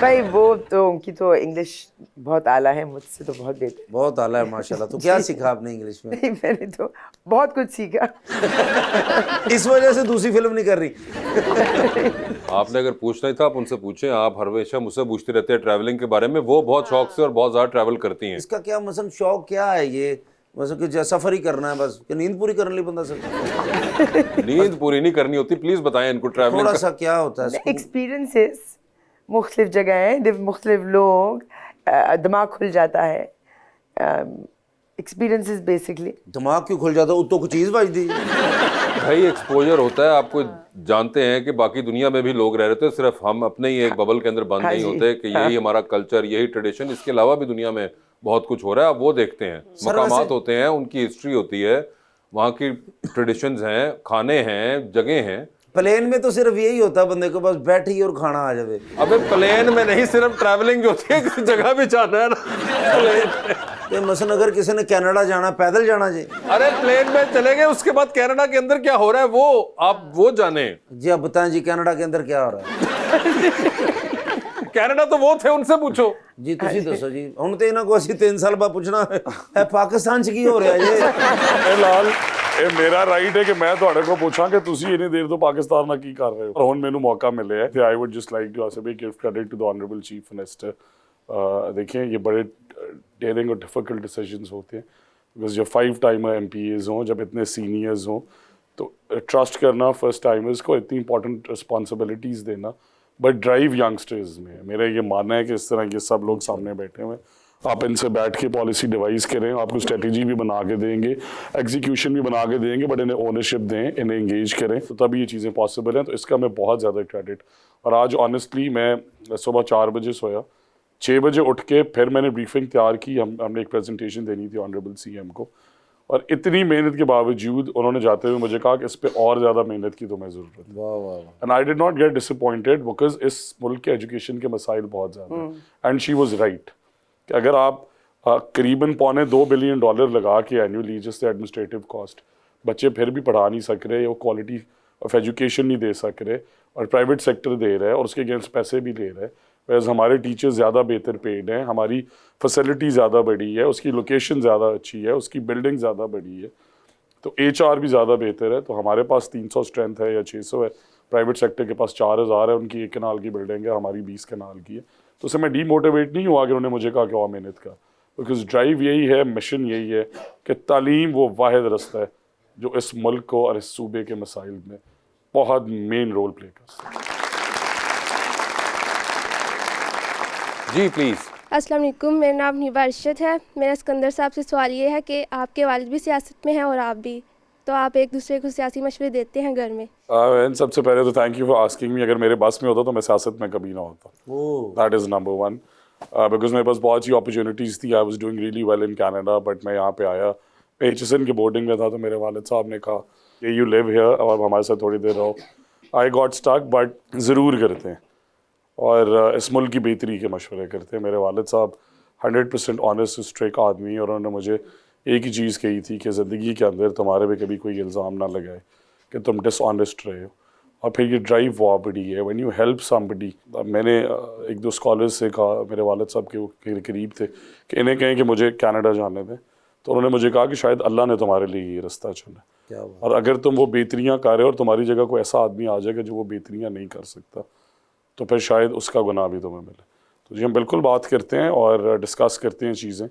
भाई वो तो उनकी तो इंग्लिश बहुत आला है, मुझसे तो बहुत बेहतर। बहुत आला है माशाल्लाह। तो क्या सीखा आपने इंग्लिश में? नहीं, मैंने तो बहुत कुछ सीखा। इस वजह से दूसरी फिल्म नहीं कर रही। आपने अगर पूछना ही था आप उनसे पूछें, आप हमेशा मुझसे पूछते रहते हैं ट्रैवलिंग के बारे में, वो बहुत शौक से और बहुत ज़्यादा ट्रैवल करती हैं। इसका क्या मतलब शौक क्या है ये? मतलब कि सफर ही करना है बस, कि नींद पूरी करने लिए बंदा सब? नींद पूरी नहीं करनी होती, प्लीज बताएं इनको ट्रैवलिंग थोड़ा सा क्या होता है? एक्सपीरियंसेस, मुख्तलिफ जगहें, मुख्तलिफ लोग, दिमाग खुल जाता है। Experiences basically. दिमाग क्यों खुल जाता है? तो कुछ चीज़ बज दी। भाई एक्सपोजर होता है, आपको जानते हैं कि बाकी दुनिया में भी लोग रह रहे थे, सिर्फ हम अपने ही एक बबल के अंदर बंद हाँ नहीं जी, होते कि यही हमारा कल्चर, यही ट्रेडिशन, इसके अलावा भी दुनिया में बहुत कुछ हो रहा है। आप वो देखते हैं, मकामात होते हैं, उनकी हिस्ट्री होती है, वहाँ की ट्रेडिशंस हैं, खाने हैं, जगह हैं। प्लेन में तो सिर्फ यही होता है बंदे को, बस बैठी और खाना आ जावे। अबे प्लेन में नहीं, सिर्फ ट्रैवलिंग जो होती है, किसी जगह भी जाना है ना प्लेन। ये मसलन अगर किसी ने कनाडा जाना, पैदल जाना जी। अरे प्लेन में चले गए, उसके बाद कनाडा के अंदर क्या हो रहा है वो आप वो जाने। जी आप बताएं जी, कनाडा के अंदर क्या हो रहा है? कनाडा तो वो थे, उनसे पूछो जी। तुसी दसो जी, हुण ते इन्हां को ਅਸੀਂ 3 साल बाद पूछना है पाकिस्तान च की हो रहा है ये? ਫਿਲਹਾਲ ਇਹ ਮੇਰਾ ਰਾਈਟ ਹੈ ਕਿ ਮੈਂ ਤੁਹਾਡੇ ਕੋਲ ਪੁੱਛਾਂ ਕਿ ਤੁਸੀਂ ਇੰਨੀ ਦੇਰ ਤੋਂ ਪਾਕਿਸਤਾਨ ਨਾਲ ਕੀ ਕਰ ਰਹੇ ਹੋ। ਪਰ ਹੁਣ ਮੈਨੂੰ ਮੌਕਾ ਮਿਲਿਆ ਹੈ ਤੇ I would just like to ask big gift credit to the honourable chief minister. देखिए ये बड़े डेयरिंग और डिफिकल्ट डिसीजंस होते हैं, बिकॉज जब 5 टाइमर MPs हों, जब इतने सीनियर्स हों, तो ट्रस्ट करना फर्स्ट टाइमर्स को, इतनी इंपॉर्टेंट रिस्पॉन्सिबिलिटीज़ देना, बट ड्राइव यंगस्टर्स में। मेरा ये मानना है कि इस तरह के सब लोग सामने बैठे हुए हैं, आप इनसे बैठ के पॉलिसी डिवाइस करें, आपको स्ट्रेटजी भी बना के देंगे, एग्जीक्यूशन भी बना के देंगे, बट इन्हें ओनरशिप दें, इन्हें इंगेज करें, तो तभी ये चीज़ें पॉसिबल हैं। तो इसका मैं बहुत ज़्यादा क्रेडिट। और आज ऑनेस्टली मैं सुबह 4 बजे सोया, 6 बजे उठ के फिर मैंने ब्रीफिंग तैयार की। हमने एक प्रेजेंटेशन देनी थी ऑनरेबल CM को, और इतनी मेहनत के बावजूद उन्होंने जाते हुए मुझे कहा कि इस पे और ज़्यादा मेहनत की तुम्हें ज़रूरत है। वाह वाह। And I did not get disappointed, because इस मुल्क के एजुकेशन के मसाइल बहुत ज़्यादा हैं। एंड शी वॉज राइट कि अगर आप करीबन $2.25 बिलियन लगा के एनुअली जस्ट एडमिनिस्ट्रेटिव कॉस्ट, बच्चे फिर भी पढ़ा नहीं सक रहे, वो क्वालिटी ऑफ एजुकेशन नहीं दे सक रहे, और प्राइवेट सेक्टर दे रहा है और उसके अगेंस्ट पैसे भी ले रहा है, वैसे हमारे टीचर्स ज़्यादा बेहतर पेड हैं, हमारी फैसिलिटी ज़्यादा बड़ी है, उसकी लोकेशन ज़्यादा अच्छी है, उसकी बिल्डिंग ज़्यादा बड़ी है, तो HR भी ज़्यादा बेहतर है, तो हमारे पास 300 स्ट्रेंथ है या 600 है, प्राइवेट सेक्टर के पास 4000 है, उनकी 1 कनाल की बिल्डिंग है, हमारी 20 कनाल की है। तो उससे मैं डीमोटिवेट नहीं हुआ कि उन्होंने मुझे कहा कि और मेहनत का, बिकॉज ड्राइव यही है, मिशन यही है कि तालीम वो वाहिद रास्ता है जो इस मुल्क को और इस सूबे के मसाइल में बहुत मेन रोल प्ले कर सकता है। जी प्लीज़। अस्सलाम वालेकुम, मेरा नाम निभा अरशद है। मेरा सिकंदर साहब से सवाल ये है कि आपके वालिद भी सियासत में हैं और आप भी, तो आप एक दूसरे को सियासी मशवरे देते हैं घर में? सबसे पहले तो thank you for asking me. अगर मेरे बस में होता तो मैं सियासत में कभी ना होता। दैट इज़ नंबर 1, बिकॉज मेरे पास बहुत सी अपॉर्चुनिटीज़ थी। I was doing really well in Canada, but मैं यहाँ पे आया, मैं HSN के बोर्डिंग में था, तो मेरे वालिद साहब ने कहा कि यू लिव हियर और हमारे साथ थोड़ी देर रहो। आई गॉट स्टक, बट ज़रूर करते हैं और इस मुल्क की बेहतरी के मशवरे करते हैं। मेरे वालिद साहब 100% ऑनेस्ट स्ट्रिक्ट आदमी, और उन्होंने मुझे एक ही चीज़ कही थी कि ज़िंदगी के अंदर तुम्हारे पे कभी कोई इल्ज़ाम ना लगाए कि तुम डिसऑनेस्ट रहे हो। और फिर ये ड्राइव वो बड़ी है, व्हेन यू हेल्प समबडी। मैंने 1-2 स्कॉलर्स से कहा, मेरे वालिद साहब के करीब थे, कि इन्हें कहें कि मुझे कनाडा जाने दें, तो उन्होंने मुझे कहा कि शायद अल्लाह ने तुम्हारे लिए ये रास्ता चुना, और अगर तुम वो बेहतरियाँ कर रहे हो और तुम्हारी जगह कोई ऐसा आदमी आ जाएगा जो वो बेहतरियाँ नहीं कर सकता, तो फिर शायद उसका गुनाह भी तुम्हें मिले। तो जी हम बिल्कुल बात करते हैं और डिस्कस करते हैं चीज़ें,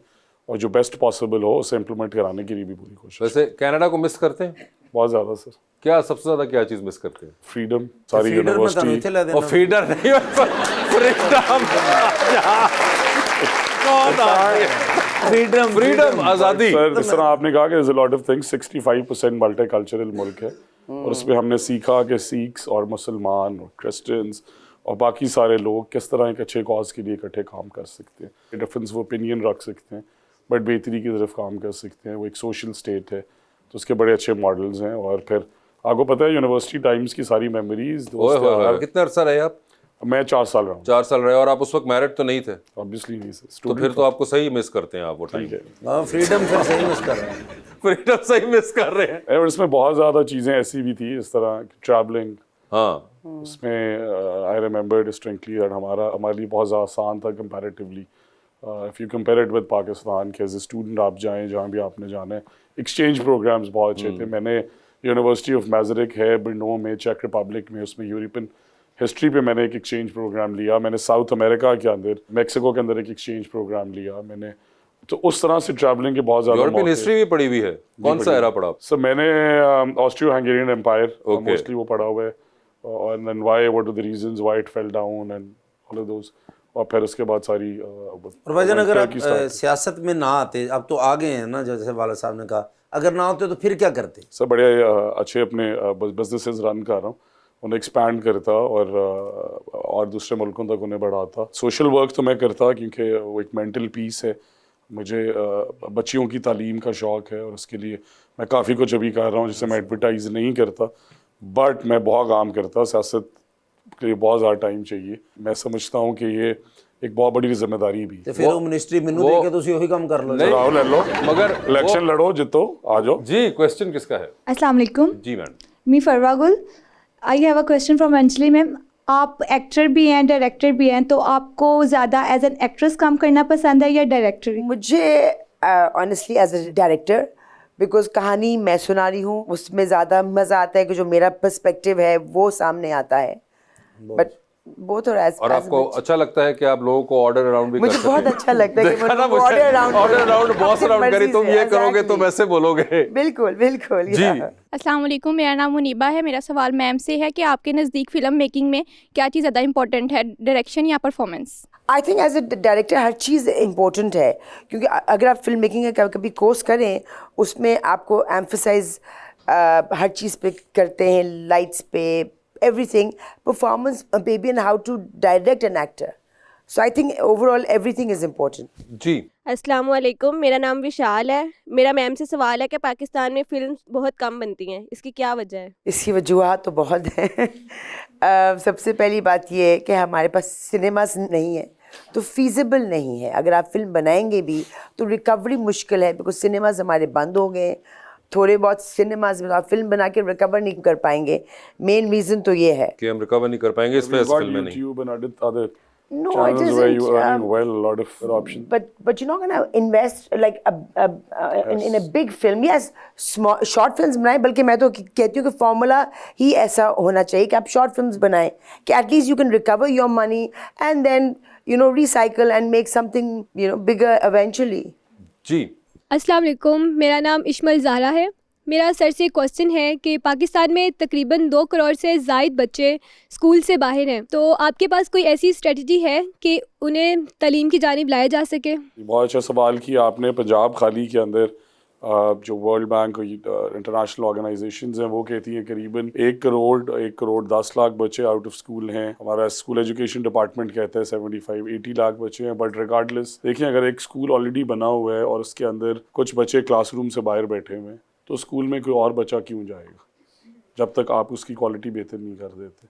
और जो बेस्ट पॉसिबल हो उसे इम्प्लीमेंट कराने के लिए भी पूरी कोशिश। वैसे कनाडा को मिस करते हैं बहुत ज़्यादा सर। क्या सबसे ज़्यादा क्या चीज़ मिस करते हैं? फ्रीडम, सारी यूनिवर्सिटी और फीडर नहीं, फ्रीडम, फ्रीडम, आज़ादी। सर इस तरह आपने कहा कि लॉट ऑफ थिंग्स, 65% मल्टीकल्चरल मुल्क है, और उसमें हमने सीखा कि सिख्स और मुसलमान और क्रिश्चियंस और बाकी सारे लोग किस तरह एक अच्छे कॉज के लिए इकट्ठे काम कर सकते हैं, डिफरेंस ऑफ ओपिनियन रख सकते हैं, बट बेहतरी की तरफ काम कर सकते हैं। वो एक सोशल स्टेट है, तो उसके बड़े अच्छे मॉडल्स हैं। और फिर आपको पता है यूनिवर्सिटी टाइम्स की सारी मेमोरीज। कितना अर्सा रहे आप? मैं 4 साल रहा हूँ। 4 साल रहे, और आप उस वक्त मैरिड तो नहीं थे? ऑब्वियसली नहीं सर। तो फिर तो आपको सही मिस करते हैं आप वो टाइम। फ्रीडम फिर सही मिस कर रहे हैं। फ्रीडम सही मिस कर रहे हैं। और इसमें बहुत ज़्यादा चीज़ें ऐसी भी थी, इस तरह ट्रैवलिंग। हाँ, उसमें आई रिमेंबर डिस्टिंक्टली दैट हमारे लिए बहुत ज़्यादा आसान था comparatively if you compare it with Pakistan के एज ए स्टूडेंट आप जाएं जहाँ भी आपने जाना है, एक्सचेंज प्रोग्राम्स बहुत अच्छे थे। मैंने यूनिवर्सिटी ऑफ मैजरिक है ब्रिनो में, चेक रिपब्लिक में, उसमें यूरोपियन हिस्ट्री पे मैंने एक एक्सचेंज प्रोग्राम लिया। मैंने साउथ अमेरिका के अंदर, मेक्सिको के अंदर एक एक्सचेंज प्रोग्राम लिया मैंने। तो उस तरह से ट्रैवलिंग के बहुत ज़्यादा यूरोपियन हिस्ट्री भी पढ़ी हुई है, कौन सा एरा पढ़ा? सर मैंने Austro Hungarian empire Okay. Mostly वो पढ़ा हुआ है, और then why, what are the reasons why it fell down and all of those, और फिर उसके बाद सारी और भाईजान अगर आप सियासत में ना आते, अब तो आ गए हैं ना, जैसे वाला साहब ने कहा, अगर ना होते तो फिर क्या करते? सर बड़े अच्छे अपने बिजनेसेस रन कर रहा हूँ, उन्हें एक्सपैंड करता और दूसरे मुल्कों तक उन्हें बढ़ाता। सोशल वर्क तो मैं करता क्योंकि वो एक मेंटल पीस है। मुझे बच्चियों की तालीम का शौक़ है और उसके लिए मैं काफ़ी कुछ अभी कर रहा हूँ जिसे मैं एडवर्टाइज़ नहीं करता, बट मैं बहुत काम करता। सियासत के लिए बहुत ज़्यादा टाइम चाहिए। मैं समझता हूँ कि ये एक बहुत बड़ी जिम्मेदारी भी ਤੇ ਫਿਰ ਉਹ ਮਿਨਿਸਟਰੀ ਮੈਨੂੰ ਦੇ ਕੇ ਤੁਸੀਂ ਉਹੀ ਕੰਮ ਕਰ ਲਓ। चुनाव ले लो, मगर इलेक्शन लड़ो, जितो, आ जाओ। जी, क्वेश्चन किसका है? अस्सलाम वालेकुम, जी मैडम। मी फरवा गुल। I have a question from Anjali ma'am. आप एक्टर भी हैं, डायरेक्टर भी हैं, तो आपको ज़्यादा एज एन एक्ट्रेस काम करना पसंद है या डायरेक्टर? मुझे honestly as a director, because कहानी मैं सुना रही हूँ, उसमें ज़्यादा मज़ा आता है कि जो मेरा पर्सपेक्टिव है वो सामने आता है। बट बोथ और आपको अच्छा लगता है कि आप लोगों को ऑर्डर अराउंड भी कर मुझे सकें? बहुत अच्छा लगता है कि देखा ना मैं ऑर्डर अराउंड बॉस अराउंड करी, तुम ये करोगे तुम ऐसे बोलोगे। बिल्कुल बिल्कुल जी। अस्सलाम वालेकुम, मेरा नाम मुनीबा है। मेरा सवाल मैम से है कि आपके नज़दीक फ़िल्म मेकिंग में क्या चीज़ ज़्यादा इंपॉर्टेंट है, डायरेक्शन या performance? I think as a director हर चीज़ इम्पोर्टेंट है, क्योंकि अगर आप फिल्म मेकिंग का कभी कोर्स करें, उसमें आपको एम्फसाइज हर चीज़ पे करते हैं, लाइट्स पे, everything, performance baby, and how to direct an actor. So I think overall everything is important. जी। अस्सलाम वालेकुम, मेरा नाम विशाल है। मेरा मैम से सवाल है कि पाकिस्तान में फ़िल्म बहुत कम बनती हैं, इसकी क्या वजह है? इसकी वजूहत तो बहुत हैं। सबसे पहली बात ये है कि हमारे पास सिनेमास नहीं है, तो फीजिबल नहीं है। अगर आप फिल्म बनाएंगे भी तो रिकवरी मुश्किल है, बिकॉज सिनेमाज हमारे बंद हो गए। थोड़े बहुत सिनेमाज में आप फिल्म बना के रिकवर नहीं कर पाएंगे। मेन रीज़न तो ये है कि हम रिकवर नहीं कर पाएंगे इस फिल्म में। नहीं, YouTube and other No, it channels where you isn't, earning well, a lot of options. but you're not gonna invest like in a big film. Yes, small short films बनाएं, बल्कि मैं तो कहती हूँ कि फॉर्मूला ही ऐसा होना चाहिए कि आप शॉर्ट फिल्म्स बनाएं कि at least you can recover your money and then recycle and make something bigger eventually. जी। अस्सलाम वालेकुम, मेरा नाम इश्मल ज़हरा है। मेरा सर से क्वेश्चन है कि पाकिस्तान में तकरीबन 2 करोड़ से ज़ायद बच्चे स्कूल से बाहर हैं, तो आपके पास कोई ऐसी स्ट्रेटजी है कि उन्हें तालीम की जानिब लाया जा सके? बहुत अच्छा सवाल किया आपने। पंजाब खाली के अंदर जो वर्ल्ड बैंक और इंटरनेशनल ऑर्गेनाइजेशंस हैं वो कहती हैं करीबन 1 करोड़ 10 लाख बच्चे आउट ऑफ स्कूल हैं। हमारा स्कूल एजुकेशन डिपार्टमेंट कहता है 75-80 लाख बच्चे हैं। बट रिगार्डलेस देखिए, अगर एक स्कूल ऑलरेडी बना हुआ है और उसके अंदर कुछ बच्चे क्लासरूम से बाहर बैठे हुए हैं, तो स्कूल में कोई और बच्चा क्यों जाएगा जब तक आप उसकी क्वालिटी बेहतर नहीं कर देते,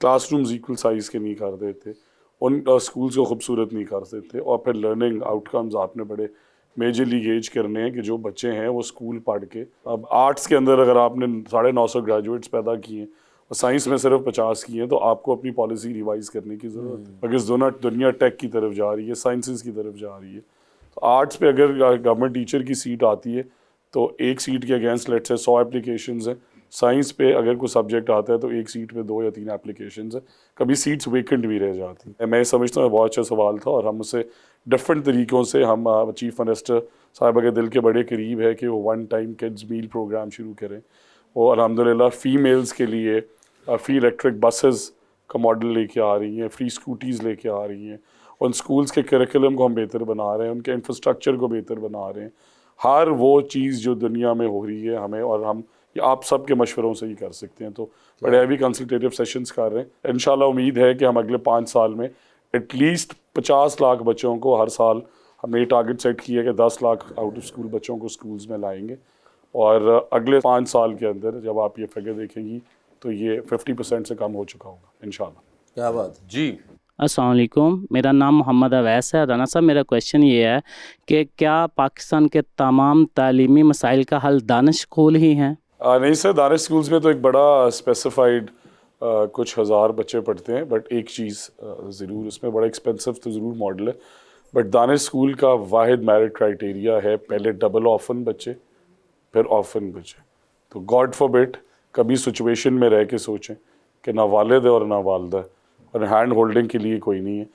क्लासरूम्स इक्वल साइज़ के नहीं कर देते, उन स्कूल्स को खूबसूरत नहीं कर देते, और फिर लर्निंग आउटकम्स आपने बड़े मेजरली गेज करने हैं कि जो बच्चे हैं वो स्कूल पढ़ के, अब आर्ट्स के अंदर अगर आपने 950 ग्रेजुएट्स पैदा किए और साइंस में सिर्फ 50 किए हैं, तो आपको अपनी पॉलिसी रिवाइज करने की ज़रूरत है। अगर दुनिया टेक की तरफ जा रही है, साइंसेस की तरफ जा रही है, तो आर्ट्स पे अगर गवर्नमेंट टीचर की सीट आती है तो एक सीट के अगेंस्ट लेट से 100 एप्लीकेशंस हैं। साइंस पे अगर कोई सब्जेक्ट आता है तो एक सीट पे 2 या 3 एप्लीकेशंस हैं। कभी सीट्स वेकेंट भी रह जाती हैं। मैं समझता हूँ बहुत अच्छा सवाल था, और हम उसे डिफरेंट तरीक़ों से, हम चीफ मिनिस्टर साहिबा के दिल के बड़े करीब है कि वो 1 टाइम किड्स मील प्रोग्राम शुरू करें, और अल्हम्दुलिल्लाह फ़ीमेल्स के लिए फ्री इलेक्ट्रिक बसेस का मॉडल लेके आ रही हैं, फ्री स्कूटीज़ लेके आ रही हैं। उन स्कूल्स के करिकुलम को हम बेहतर बना रहे हैं, उनके इंफ्रास्ट्रक्चर को बेहतर बना रहे हैं। हर वो चीज़ जो दुनिया में हो रही है हमें, और हम ये आप सब के मशवरों से ही कर सकते हैं। तो बड़े हैवी कंसल्टेटिव सेशंस कर रहे हैं। इंशाल्लाह उम्मीद है कि हम अगले 5 साल में एटलीस्ट 50 लाख बच्चों को हर साल, हमने ये टारगेट सेट किया कि 10 लाख आउट ऑफ स्कूल बच्चों को स्कूल्स में लाएंगे, और अगले 5 साल के अंदर जब आप ये फिगर देखेंगी तो ये 50% से कम हो चुका होगा इंशाल्लाह। क्या बात है जी। अस्सलाम वालेकुम, मेरा नाम मोहम्मद अवैस है। राना साहब, मेरा क्वेश्चन ये है कि क्या पाकिस्तान के तमाम तालीमी मसाइल का हल दानिश स्कूल ही हैं? नहीं सर, दानिश स्कूल्स में तो एक बड़ा स्पेसिफाइड कुछ हज़ार बच्चे पढ़ते हैं, बट एक चीज़ ज़रूर, उसमें बड़ा एक्सपेंसिव तो ज़रूर मॉडल है, बट दानिश स्कूल का वाहिद मेरिट क्राइटेरिया है पहले डबल ऑफन बच्चे फिर ऑफन बच्चे। तो गॉड फॉरबिड कभी सिचुएशन में रह के सोचें कि ना वालिद है और ना वालदा है और हैंड होल्डिंग के लिए कोई नहीं है,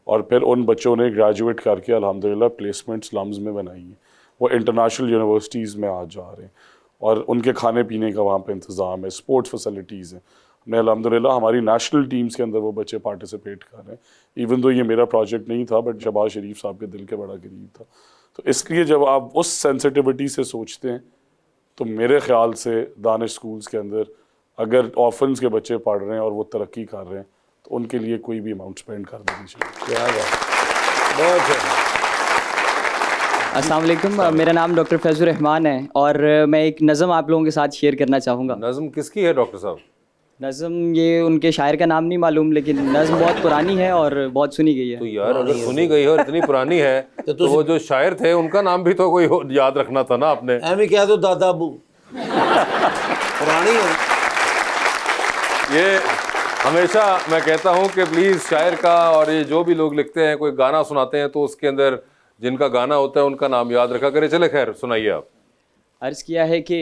और फिर उन बच्चों ने ग्रेजुएट करके अल्हम्दुलिल्लाह प्लेसमेंट स्लम्स में बनाई है, वो इंटरनेशनल यूनिवर्सिटीज़ में आज जा रहे हैं और उनके खाने पीने का वहाँ पे इंतज़ाम है, स्पोर्ट्स फैसिलिटीज़ हैं। मैं अल्हम्दुलिल्लाह हमारी नेशनल टीम्स के अंदर वो बच्चे पार्टिसिपेट कर रहे हैं, इवन दो ये मेरा प्रोजेक्ट नहीं था बट शहबाज शरीफ साहब के दिल के बड़ा करीब था। तो इसलिए जब आप उस सेंसिटिविटी से सोचते हैं तो मेरे ख्याल से दानिश स्कूल्स के अंदर अगर ऑफन्स के बच्चे पढ़ रहे हैं और वो तरक्की कर रहे हैं तो उनके लिए कोई भी अमाउंट स्पेंड कर देनी चाहिए। क्या बात, बहुत है। अस्सलाम वालेकुम, मेरा नाम डॉक्टर फैज़ुर रहमान है और मैं एक नज़म आप लोगों के साथ शेयर करना चाहूँगा। नज़म किसकी है डॉक्टर साहब? नज़म ये उनके शायर का नाम नहीं मालूम, लेकिन नज़म बहुत पुरानी है और बहुत सुनी गई तो है। यार अगर सुनी गई है और इतनी पुरानी है तो वो जो शायर थे उनका नाम भी तो कोई याद रखना था ना आपने। एम क्या तो दादा अबू पुरानी है। ये हमेशा मैं कहता हूँ कि प्लीज़ शायर का और ये जो भी लोग लिखते हैं कोई गाना सुनाते हैं तो उसके अंदर जिनका गाना होता है उनका नाम याद रखा करे। चले खैर सुनाइए आप। अर्ज़ किया है कि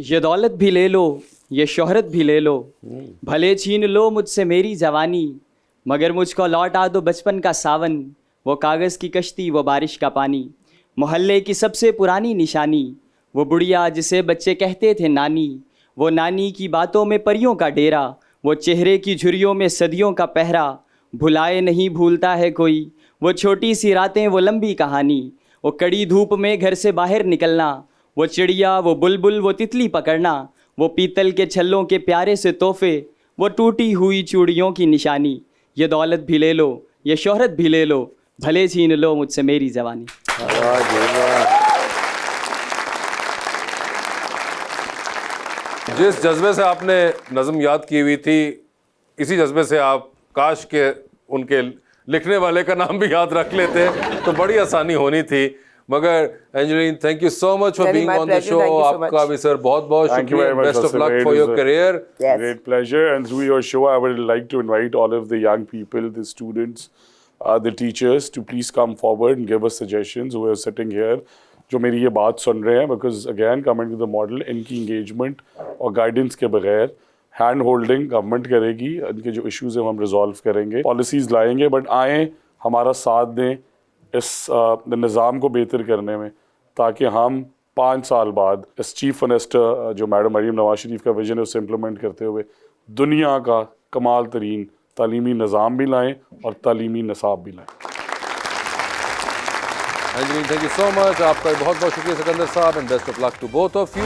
ये दौलत भी ले लो, ये शोहरत भी ले लो, भले छीन लो मुझसे मेरी जवानी, मगर मुझको लौटा दो बचपन का सावन, वो कागज़ की कश्ती वो बारिश का पानी, मोहल्ले की सबसे पुरानी निशानी, वो बुढ़िया जिसे बच्चे कहते थे नानी, वो नानी की बातों में परियों का डेरा, वो चेहरे की झुर्रियों में सदियों का पहरा, भुलाए नहीं भूलता है कोई, वो छोटी सी रातें वो लंबी कहानी, वो कड़ी धूप में घर से बाहर निकलना, वो चिड़िया वो बुलबुल वो तितली पकड़ना, वो पीतल के छल्लों के प्यारे से तोहफे, वो टूटी हुई चूड़ियों की निशानी, ये दौलत भी ले लो, ये शोहरत भी ले लो, भले छीन लो मुझसे मेरी जवानी। जिस जज्बे से आपने नज़म याद की हुई थी इसी जज्बे से आप काश के उनके लिखने वाले का नाम भी याद रख लेते तो बड़ी आसानी होनी थी। मगर Angeline, thank you so much for being on the show. आपका भी सर बहुत बहुत शुक्रिया। Best of luck for your career. Great pleasure, and through your show I would like to invite all of the young people, the students, the teachers to please come forward and give us suggestions who are sitting here जो मेरी ये बात सुन रहे हैं, because again coming to the model, इनकी engagement और guidance के बगैर हैंड होल्डिंग गवर्नमेंट करेगी, इनके जो इश्यूज़ हैं हम रिजॉल्व करेंगे, पॉलिसीज़ लाएंगे, बट आएँ हमारा साथ दें इस निज़ाम को बेहतर करने में, ताकि हम 5 साल बाद इस चीफ मिनिस्टर जो मैडम मरीम नवाज शरीफ का विजन है उसे इम्प्लीमेंट करते हुए दुनिया का कमाल तरीन तालीमी निज़ाम भी लाएँ और तालीमी निसाब भी लाएँ। Angeline, thank you so much. आपका बहुत बहुत शुक्रिया Sikandar sahab, and best of luck to both of you.